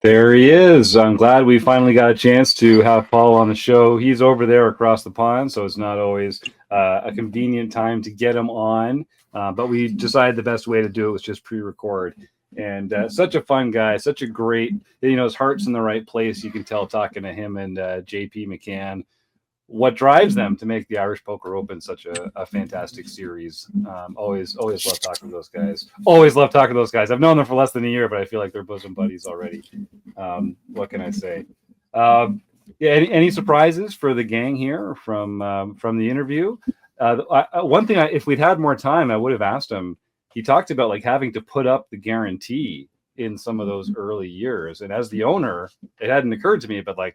Speaker 1: There he is. I'm glad we finally got a chance to have Paul on the show. He's over there across the pond, so it's not always a convenient time to get him on. But we decided the best way to do it was just pre-record. And such a fun guy, such a great, his heart's in the right place. You can tell talking to him and JP McCann, what drives them to make the Irish Poker Open such a fantastic series. Always love talking to those guys. Always love talking to those guys. I've known them for less than a year, but I feel like they're bosom buddies already. What can I say? Any surprises for the gang here from the interview? One thing, if we'd had more time, I would have asked him. He talked about having to put up the guarantee in some of those early years. And as the owner, it hadn't occurred to me, but I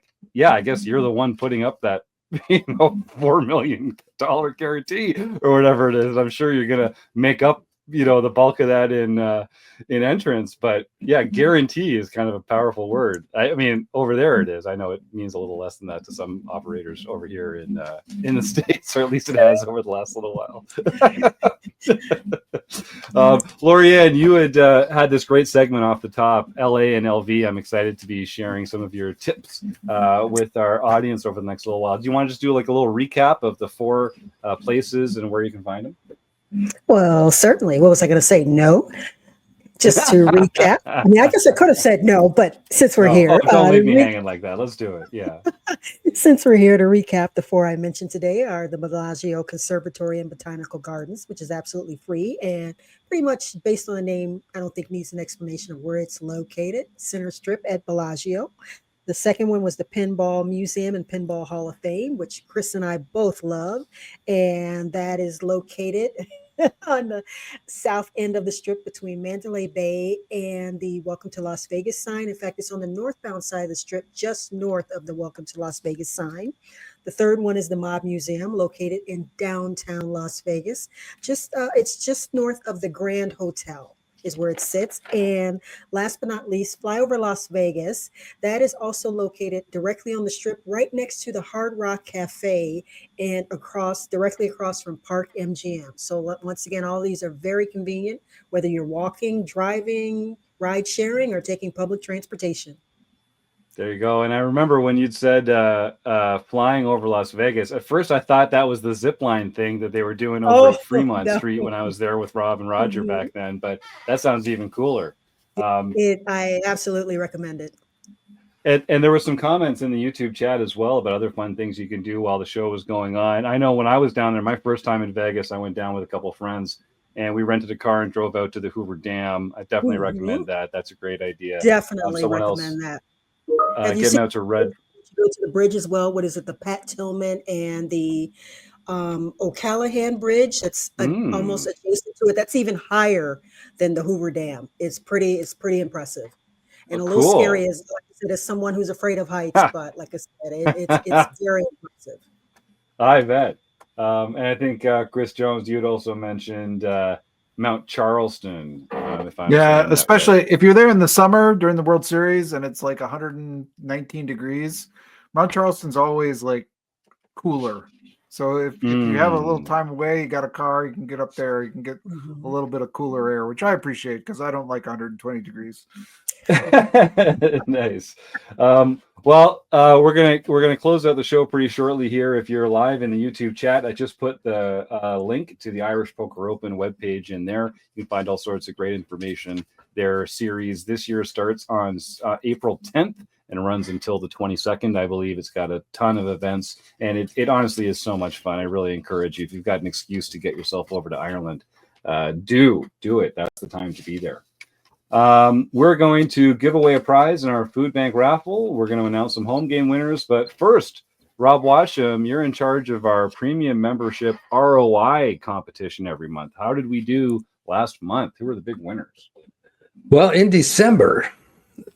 Speaker 1: guess you're the one putting up that, $4 million guarantee or whatever it is. I'm sure you're going to make up, the bulk of that in entrance, but guarantee is kind of a powerful word. I mean, over there it is. I know it means a little less than that to some operators over here in the States, or at least it has over the last little while. LoriAnn, you had this great segment off the top, LA and LV. I'm excited to be sharing some of your tips with our audience over the next little while. Do you want to just do a little recap of the 4 places and where you can find them?
Speaker 2: Well, certainly. What was I going to say? No. Just to recap. I mean, I guess I could have said no, but since we're here.
Speaker 1: Don't leave me hanging like that. Let's do it. Yeah.
Speaker 2: Since we're here to recap, the 4 I mentioned today are the Bellagio Conservatory and Botanical Gardens, which is absolutely free and pretty much based on the name, I don't think needs an explanation of where it's located. Center Strip at Bellagio. The second one was the Pinball Museum and Pinball Hall of Fame, which Chris and I both love. And that is located on the south end of the strip between Mandalay Bay and the Welcome to Las Vegas sign. In fact, it's on the northbound side of the strip, just north of the Welcome to Las Vegas sign. The third one is the Mob Museum, located in downtown Las Vegas. It's just north of the Grand Hotel is where it sits. And last but not least, Flyover Las Vegas. That is also located directly on the strip, right next to the Hard Rock Cafe and directly across from Park MGM. So once again, all these are very convenient, whether you're walking, driving, ride sharing, or taking public transportation.
Speaker 1: There you go. And I remember when you'd said flying over Las Vegas. At first, I thought that was the zip line thing that they were doing over at Fremont Street when I was there with Rob and Roger back then. But that sounds even cooler.
Speaker 2: I absolutely recommend it.
Speaker 1: And there were some comments in the YouTube chat as well about other fun things you can do while the show was going on. I know when I was down there, my first time in Vegas, I went down with a couple of friends. And we rented a car and drove out to the Hoover Dam. I definitely recommend that. That's a great idea.
Speaker 2: Definitely recommend that.
Speaker 1: Getting out to Red.
Speaker 2: Go to the bridge as well. What is it? The Pat Tillman and the O'Callahan Bridge. That's almost adjacent to it. That's even higher than the Hoover Dam. It's pretty impressive, and a little scary as someone who's afraid of heights. But like I said, it's very impressive.
Speaker 1: I bet. And I think Chris Jones, you had also mentioned Mount Charleston. If I'm saying
Speaker 5: Yeah,
Speaker 1: that
Speaker 5: especially
Speaker 1: right.
Speaker 5: if you're there in the summer during the World Series and it's like 119 degrees, Mount Charleston's always like cooler. So if you have a little time away, you got a car, you can get up there, you can get a little bit of cooler air, which I appreciate because I don't like 120 degrees.
Speaker 1: Nice. We're gonna close out the show pretty shortly here. If you're live in the YouTube chat, I just put the link to the Irish Poker Open webpage in there. You can find all sorts of great information. Their series this year starts on April 10th and runs until the 22nd. I believe it's got a ton of events, and it honestly is so much fun. I really encourage you, if you've got an excuse to get yourself over to Ireland, do it. That's the time to be there. We're going to give away a prize in our food bank raffle. We're going to announce some home game winners, but first, Rob Washam, you're in charge of our premium membership ROI competition every month. How did we do last month? Who were the big winners?
Speaker 4: Well, in December,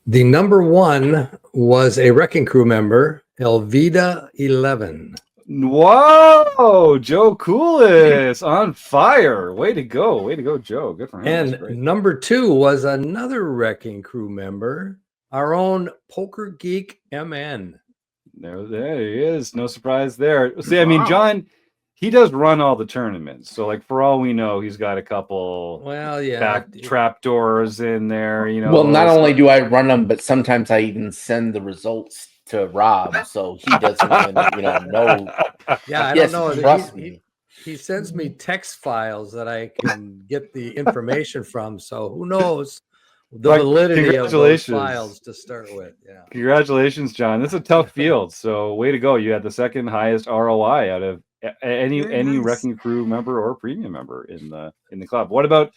Speaker 4: the number one was a RECing Crew member, Elvida 11.
Speaker 1: Whoa, Joe Coolis on fire. Way to go, Joe. Good for him.
Speaker 4: And number two was another RECing Crew member, our own Poker Geek MN.
Speaker 1: There he is. No surprise there. See, I mean, John, he does run all the tournaments. So, like, for all we know, he's got a couple back trap doors in there. You know.
Speaker 6: Well, not only do I run them, but sometimes I even send the results to Rob, so he doesn't even, know.
Speaker 4: Yeah, I don't know. Trust me. He sends me text files that I can get the information from. So who knows the validity of those files to start with. Yeah.
Speaker 1: Congratulations, John. That's a tough field. So way to go. You had the second highest ROI out of any RECing Crew member or premium member in the club. What about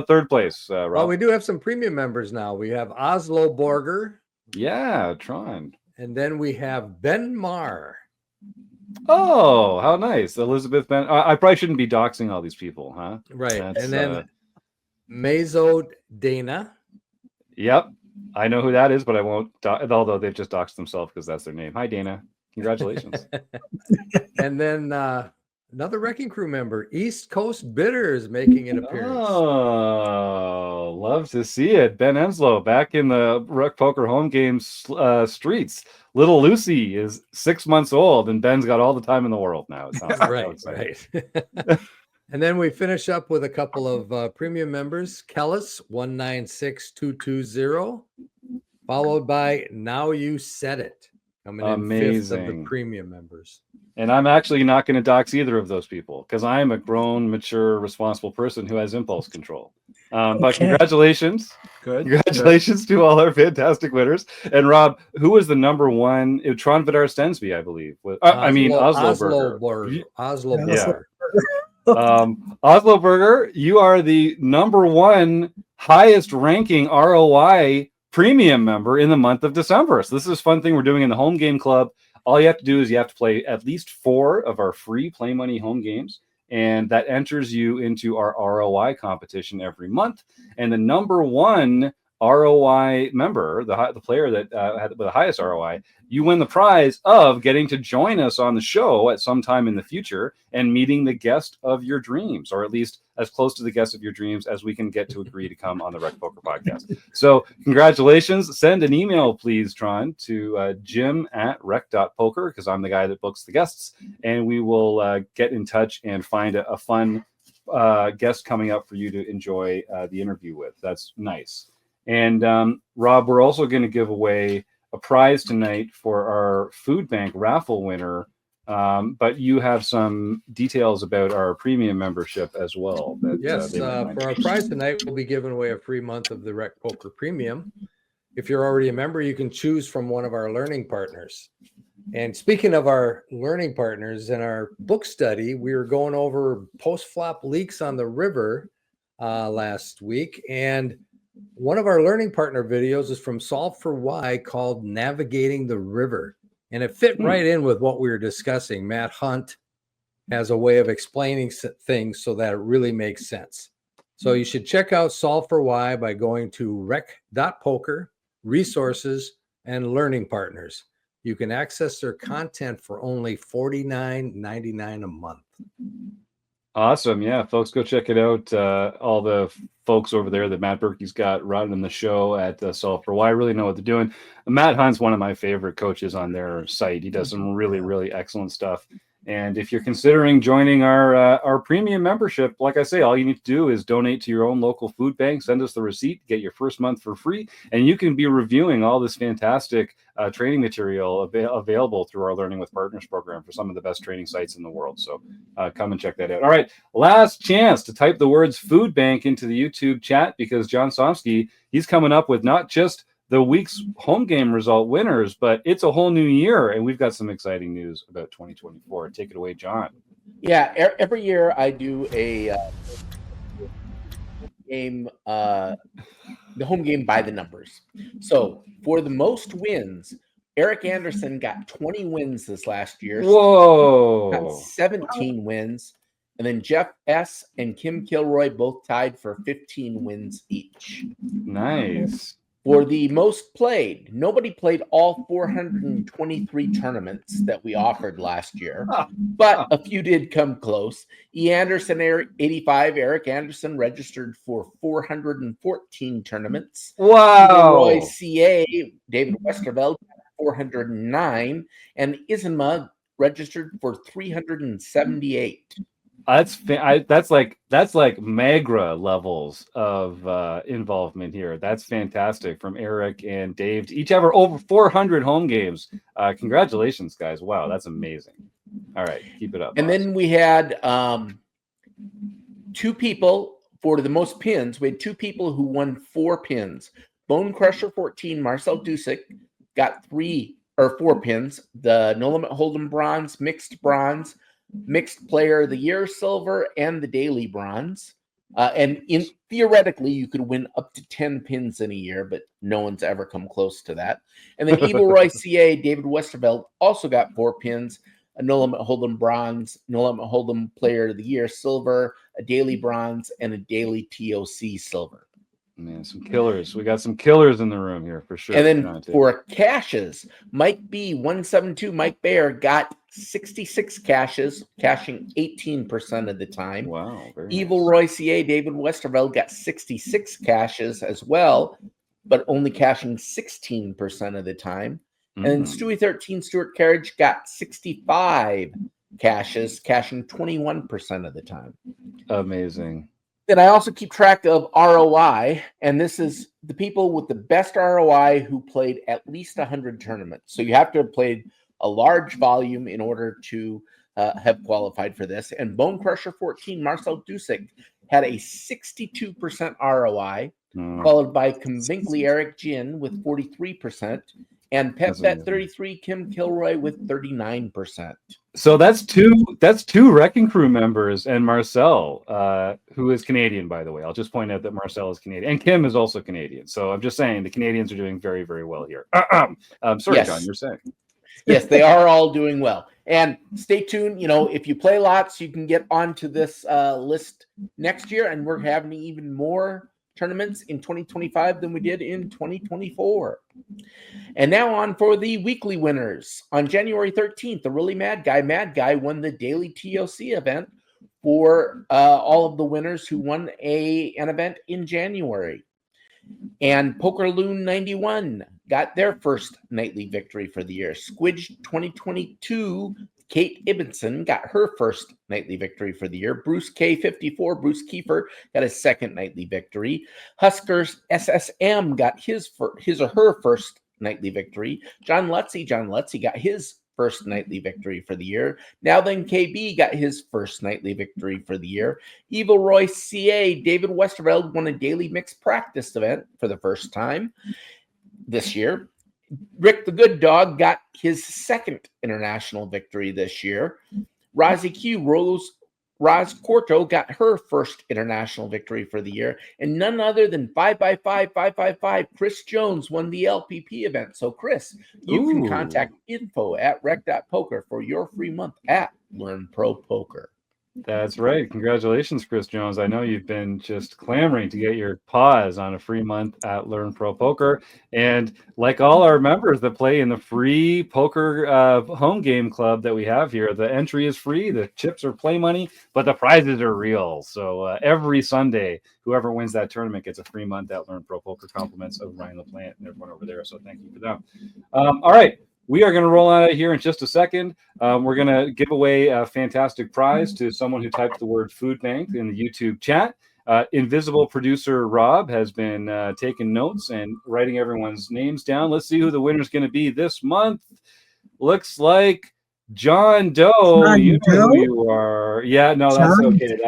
Speaker 1: third place, Rob?
Speaker 4: Well, we do have some premium members now. We have Oslo Borger.
Speaker 1: Yeah, Tron.
Speaker 4: And then we have Ben Marr.
Speaker 1: Oh, how nice. Elizabeth Ben. I probably shouldn't be doxing all these people, huh?
Speaker 4: Right. And then Mazo Dana.
Speaker 1: Yep. I know who that is, but I won't, although they've just doxed themselves because that's their name. Hi, Dana. Congratulations.
Speaker 4: And then another RECing Crew member, East Coast Bitters, making an appearance.
Speaker 1: Oh, love to see it. Ben Enslow back in the RecPoker home games streets. Little Lucy is 6 months old, and Ben's got all the time in the world now.
Speaker 4: Right. And then we finish up with a couple of premium members, Kellis 196220, followed by Now You Said It. Coming in fifth of the premium members.
Speaker 1: And I'm actually not going to dox either of those people because I'm a grown, mature, responsible person who has impulse control. But congratulations. Congratulations to all our fantastic winners. And Rob, who was the number one? Tron Vidar Stensby, I believe. Oslo Burger.
Speaker 4: Oslo Burger.
Speaker 1: Oslo Burger, you are the number one highest ranking ROI premium member in the month of December. So this is a fun thing we're doing in the home game club. All you have to do is you have to play at least 4 of our free play money home games, and that enters you into our ROI competition every month. And the number one ROI member, the player that had the highest ROI, you win the prize of getting to join us on the show at some time in the future and meeting the guest of your dreams, or at least as close to the guest of your dreams as we can get to agree to come on the RecPoker podcast. So congratulations. Send an email, please, Tron, to jim@rec.poker, because I'm the guy that books the guests, and we will get in touch and find a fun guest coming up for you to enjoy the interview with. That's nice. And Rob, we're also going to give away a prize tonight for our food bank raffle winner. But you have some details about our premium membership as well.
Speaker 4: Yes, for our prize tonight, we'll be giving away a free month of the RecPoker Premium. If you're already a member, you can choose from one of our learning partners. And speaking of our learning partners, in our book study, we were going over post-flop leaks on the river last week. And one of our learning partner videos is from Solve for Why, called Navigating the River. And it fit right in with what we were discussing. Matt Hunt has a way of explaining things so that it really makes sense. So you should check out Solve for Why by going to rec.poker, resources, and learning partners. You can access their content for only $49.99 a month.
Speaker 1: Awesome. Yeah, folks, go check it out. All the folks over there that Matt Berkey's got running the show at Solve for Why really know what they're doing. Matt Hunt's one of my favorite coaches on their site. He does some really, really excellent stuff. And if you're considering joining our premium membership, like I say, all you need to do is donate to your own local food bank, send us the receipt, get your first month for free, and you can be reviewing all this fantastic training material available through our Learning with Partners program for some of the best training sites in the world. So come and check that out. All right, last chance to type the words food bank into the YouTube chat, because John Somsky, he's coming up with not just the week's home game result winners, but it's a whole new year, and we've got some exciting news about 2024. Take it away, John.
Speaker 6: Yeah, every year I do a game, the home game by the numbers. So for the most wins, Eric Anderson got 20 wins this last year.
Speaker 1: Whoa!
Speaker 6: Got 17 wins. And then Jeff S. and Kim Kilroy both tied for 15 wins each.
Speaker 1: Nice.
Speaker 6: For the most played, nobody played all 423 tournaments that we offered last year, but a few did come close. E. Anderson, 85, Eric Anderson registered for 414 tournaments.
Speaker 1: Wow.
Speaker 6: Roy CA, David Westerveld, 409, and Isenma registered for 378.
Speaker 1: That's like Magra levels of involvement here. That's fantastic from Eric and Dave. Each have over 400 home games. Congratulations, guys! Wow, that's amazing. All right, keep it up.
Speaker 6: And then we had two people for the most pins. We had two people who won 4 pins. Bone Crusher 14, Marcel Dusick got 4 pins. The No Limit Hold'em bronze, mixed player of the year silver, and the daily bronze. And theoretically, you could win up to 10 pins in a year, but no one's ever come close to that. And then Evil Roy CA, David Westerveld also got 4 pins, a No Limit Hold'em bronze, No Limit Hold'em player of the year silver, a daily bronze, and a daily TOC silver.
Speaker 1: Man, some killers. We got some killers in the room here for sure.
Speaker 6: And then for cashes, Mike B 172, Mike Bayer got 66 cashes, cashing 18% of the time.
Speaker 1: Wow.
Speaker 6: Evil Roy CA, David Westerveld got 66 cashes as well, but only cashing 16% of the time. And then Stewie 13, Stuart Carriage got 65 cashes, cashing 21% of the time.
Speaker 1: Amazing.
Speaker 6: Then I also keep track of ROI, and this is the people with the best ROI who played at least 100 tournaments. So you have to have played a large volume in order to have qualified for this. And Bone Crusher 14, Marcel Dusick, had a 62% ROI, followed by Convincly Eric Jin with 43%, and PetBet 33, Kim Kilroy with 39%.
Speaker 1: So that's two Wrecking Crew members and Marcel, who is Canadian, by the way. I'll just point out that Marcel is Canadian and Kim is also Canadian. So I'm just saying the Canadians are doing very, very well here. Sorry,
Speaker 6: Yes.
Speaker 1: John, you're saying.
Speaker 6: Yes, they are all doing well. And stay tuned. You know, if you play lots, you can get onto this list next year. And we're having even more tournaments in 2025 than we did in 2024. And now on for the weekly winners. On January 13th, the really Mad Guy won the daily TOC event for all of the winners who won an event in January. And Pokerloon 91 got their first nightly victory for the year. Squidge 2022, Kate Ibbenson got her first nightly victory for the year. Bruce K54, Bruce Kiefer, got his second nightly victory. Huskers SSM got his or her first nightly victory. John Lutzy got his first nightly victory for the year. Now then KB got his first nightly victory for the year. Evil Roy CA, David Westerveld won a daily mixed practice event for the first time this year. Rick the Good Dog got his second international victory this year. Rozzy Q, Roz Corto got her first international victory for the year. And none other than 5x5, Chris Jones won the LPP event. So, Chris, you can contact info@rec.poker for your free month at Learn Pro Poker.
Speaker 1: That's right. Congratulations, Chris Jones. I know you've been just clamoring to get your paws on a free month at Learn Pro Poker. And like all our members that play in the free poker home game club that we have here, the entry is free, the chips are play money, but the prizes are real. So every Sunday, whoever wins that tournament gets a free month at Learn Pro Poker. Compliments of Ryan LaPlante and everyone over there. So thank you for them. All right. We are going to roll out of here in just a second. We're going to give away a fantastic prize to someone who typed the word food bank in the YouTube chat. Invisible producer Rob has been taking notes and writing everyone's names down. Let's see who the winner is going to be this month. Looks like John Doe. You know who you are. Yeah, no, that's okay.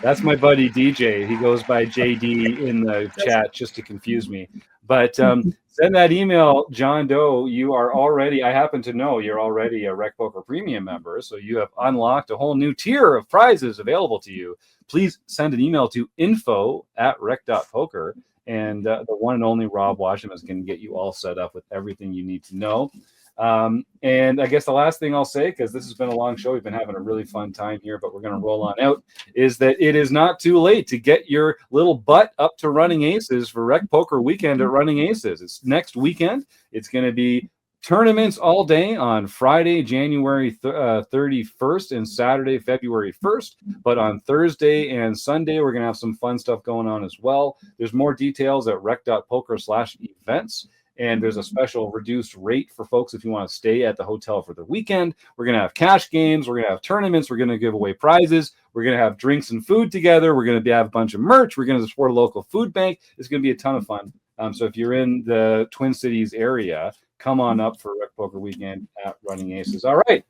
Speaker 1: That's my buddy DJ. He goes by JD in the chat just to confuse me. But send that email, John Doe. You are already, I happen to know you're already a RecPoker Premium member, so you have unlocked a whole new tier of prizes available to you. Please send an email to info@rec.poker, and the one and only Rob Washam is going to get you all set up with everything you need to know. And I guess the last thing I'll say, because this has been a long show, we've been having a really fun time here, but we're going to roll on out, is that it is not too late to get your little butt up to Running Aces for RecPoker Weekend at Running Aces. It's next weekend. It's going to be tournaments all day on Friday, January 31st and Saturday, February 1st. But on Thursday and Sunday, we're going to have some fun stuff going on as well. There's more details at rec.poker/events. And there's a special reduced rate for folks if you want to stay at the hotel for the weekend. We're going to have cash games. We're going to have tournaments. We're going to give away prizes. We're going to have drinks and food together. We're going to have a bunch of merch. We're going to support a local food bank. It's going to be a ton of fun. So if you're in the Twin Cities area, come on up for RecPoker Weekend at Running Aces. All right,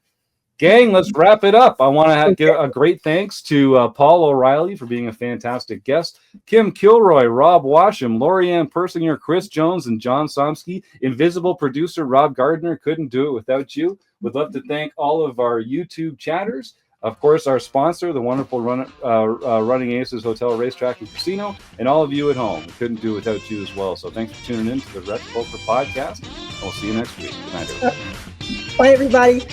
Speaker 1: gang, let's wrap it up. I want to give a great thanks to Paul O'Reilly for being a fantastic guest, Kim Kilroy, Rob Washam, LoriAnn Persinger, Chris Jones, and John Somsky. Invisible producer Rob Gardner, couldn't do it without you. Would love to thank all of our YouTube chatters. Of course, our sponsor, the wonderful Running Aces Hotel, Racetrack, and Casino, and all of you at home. We couldn't do it without you as well. So thanks for tuning in to the RecPoker Podcast. We'll see you next week. Good night, everybody.
Speaker 2: Bye, everybody.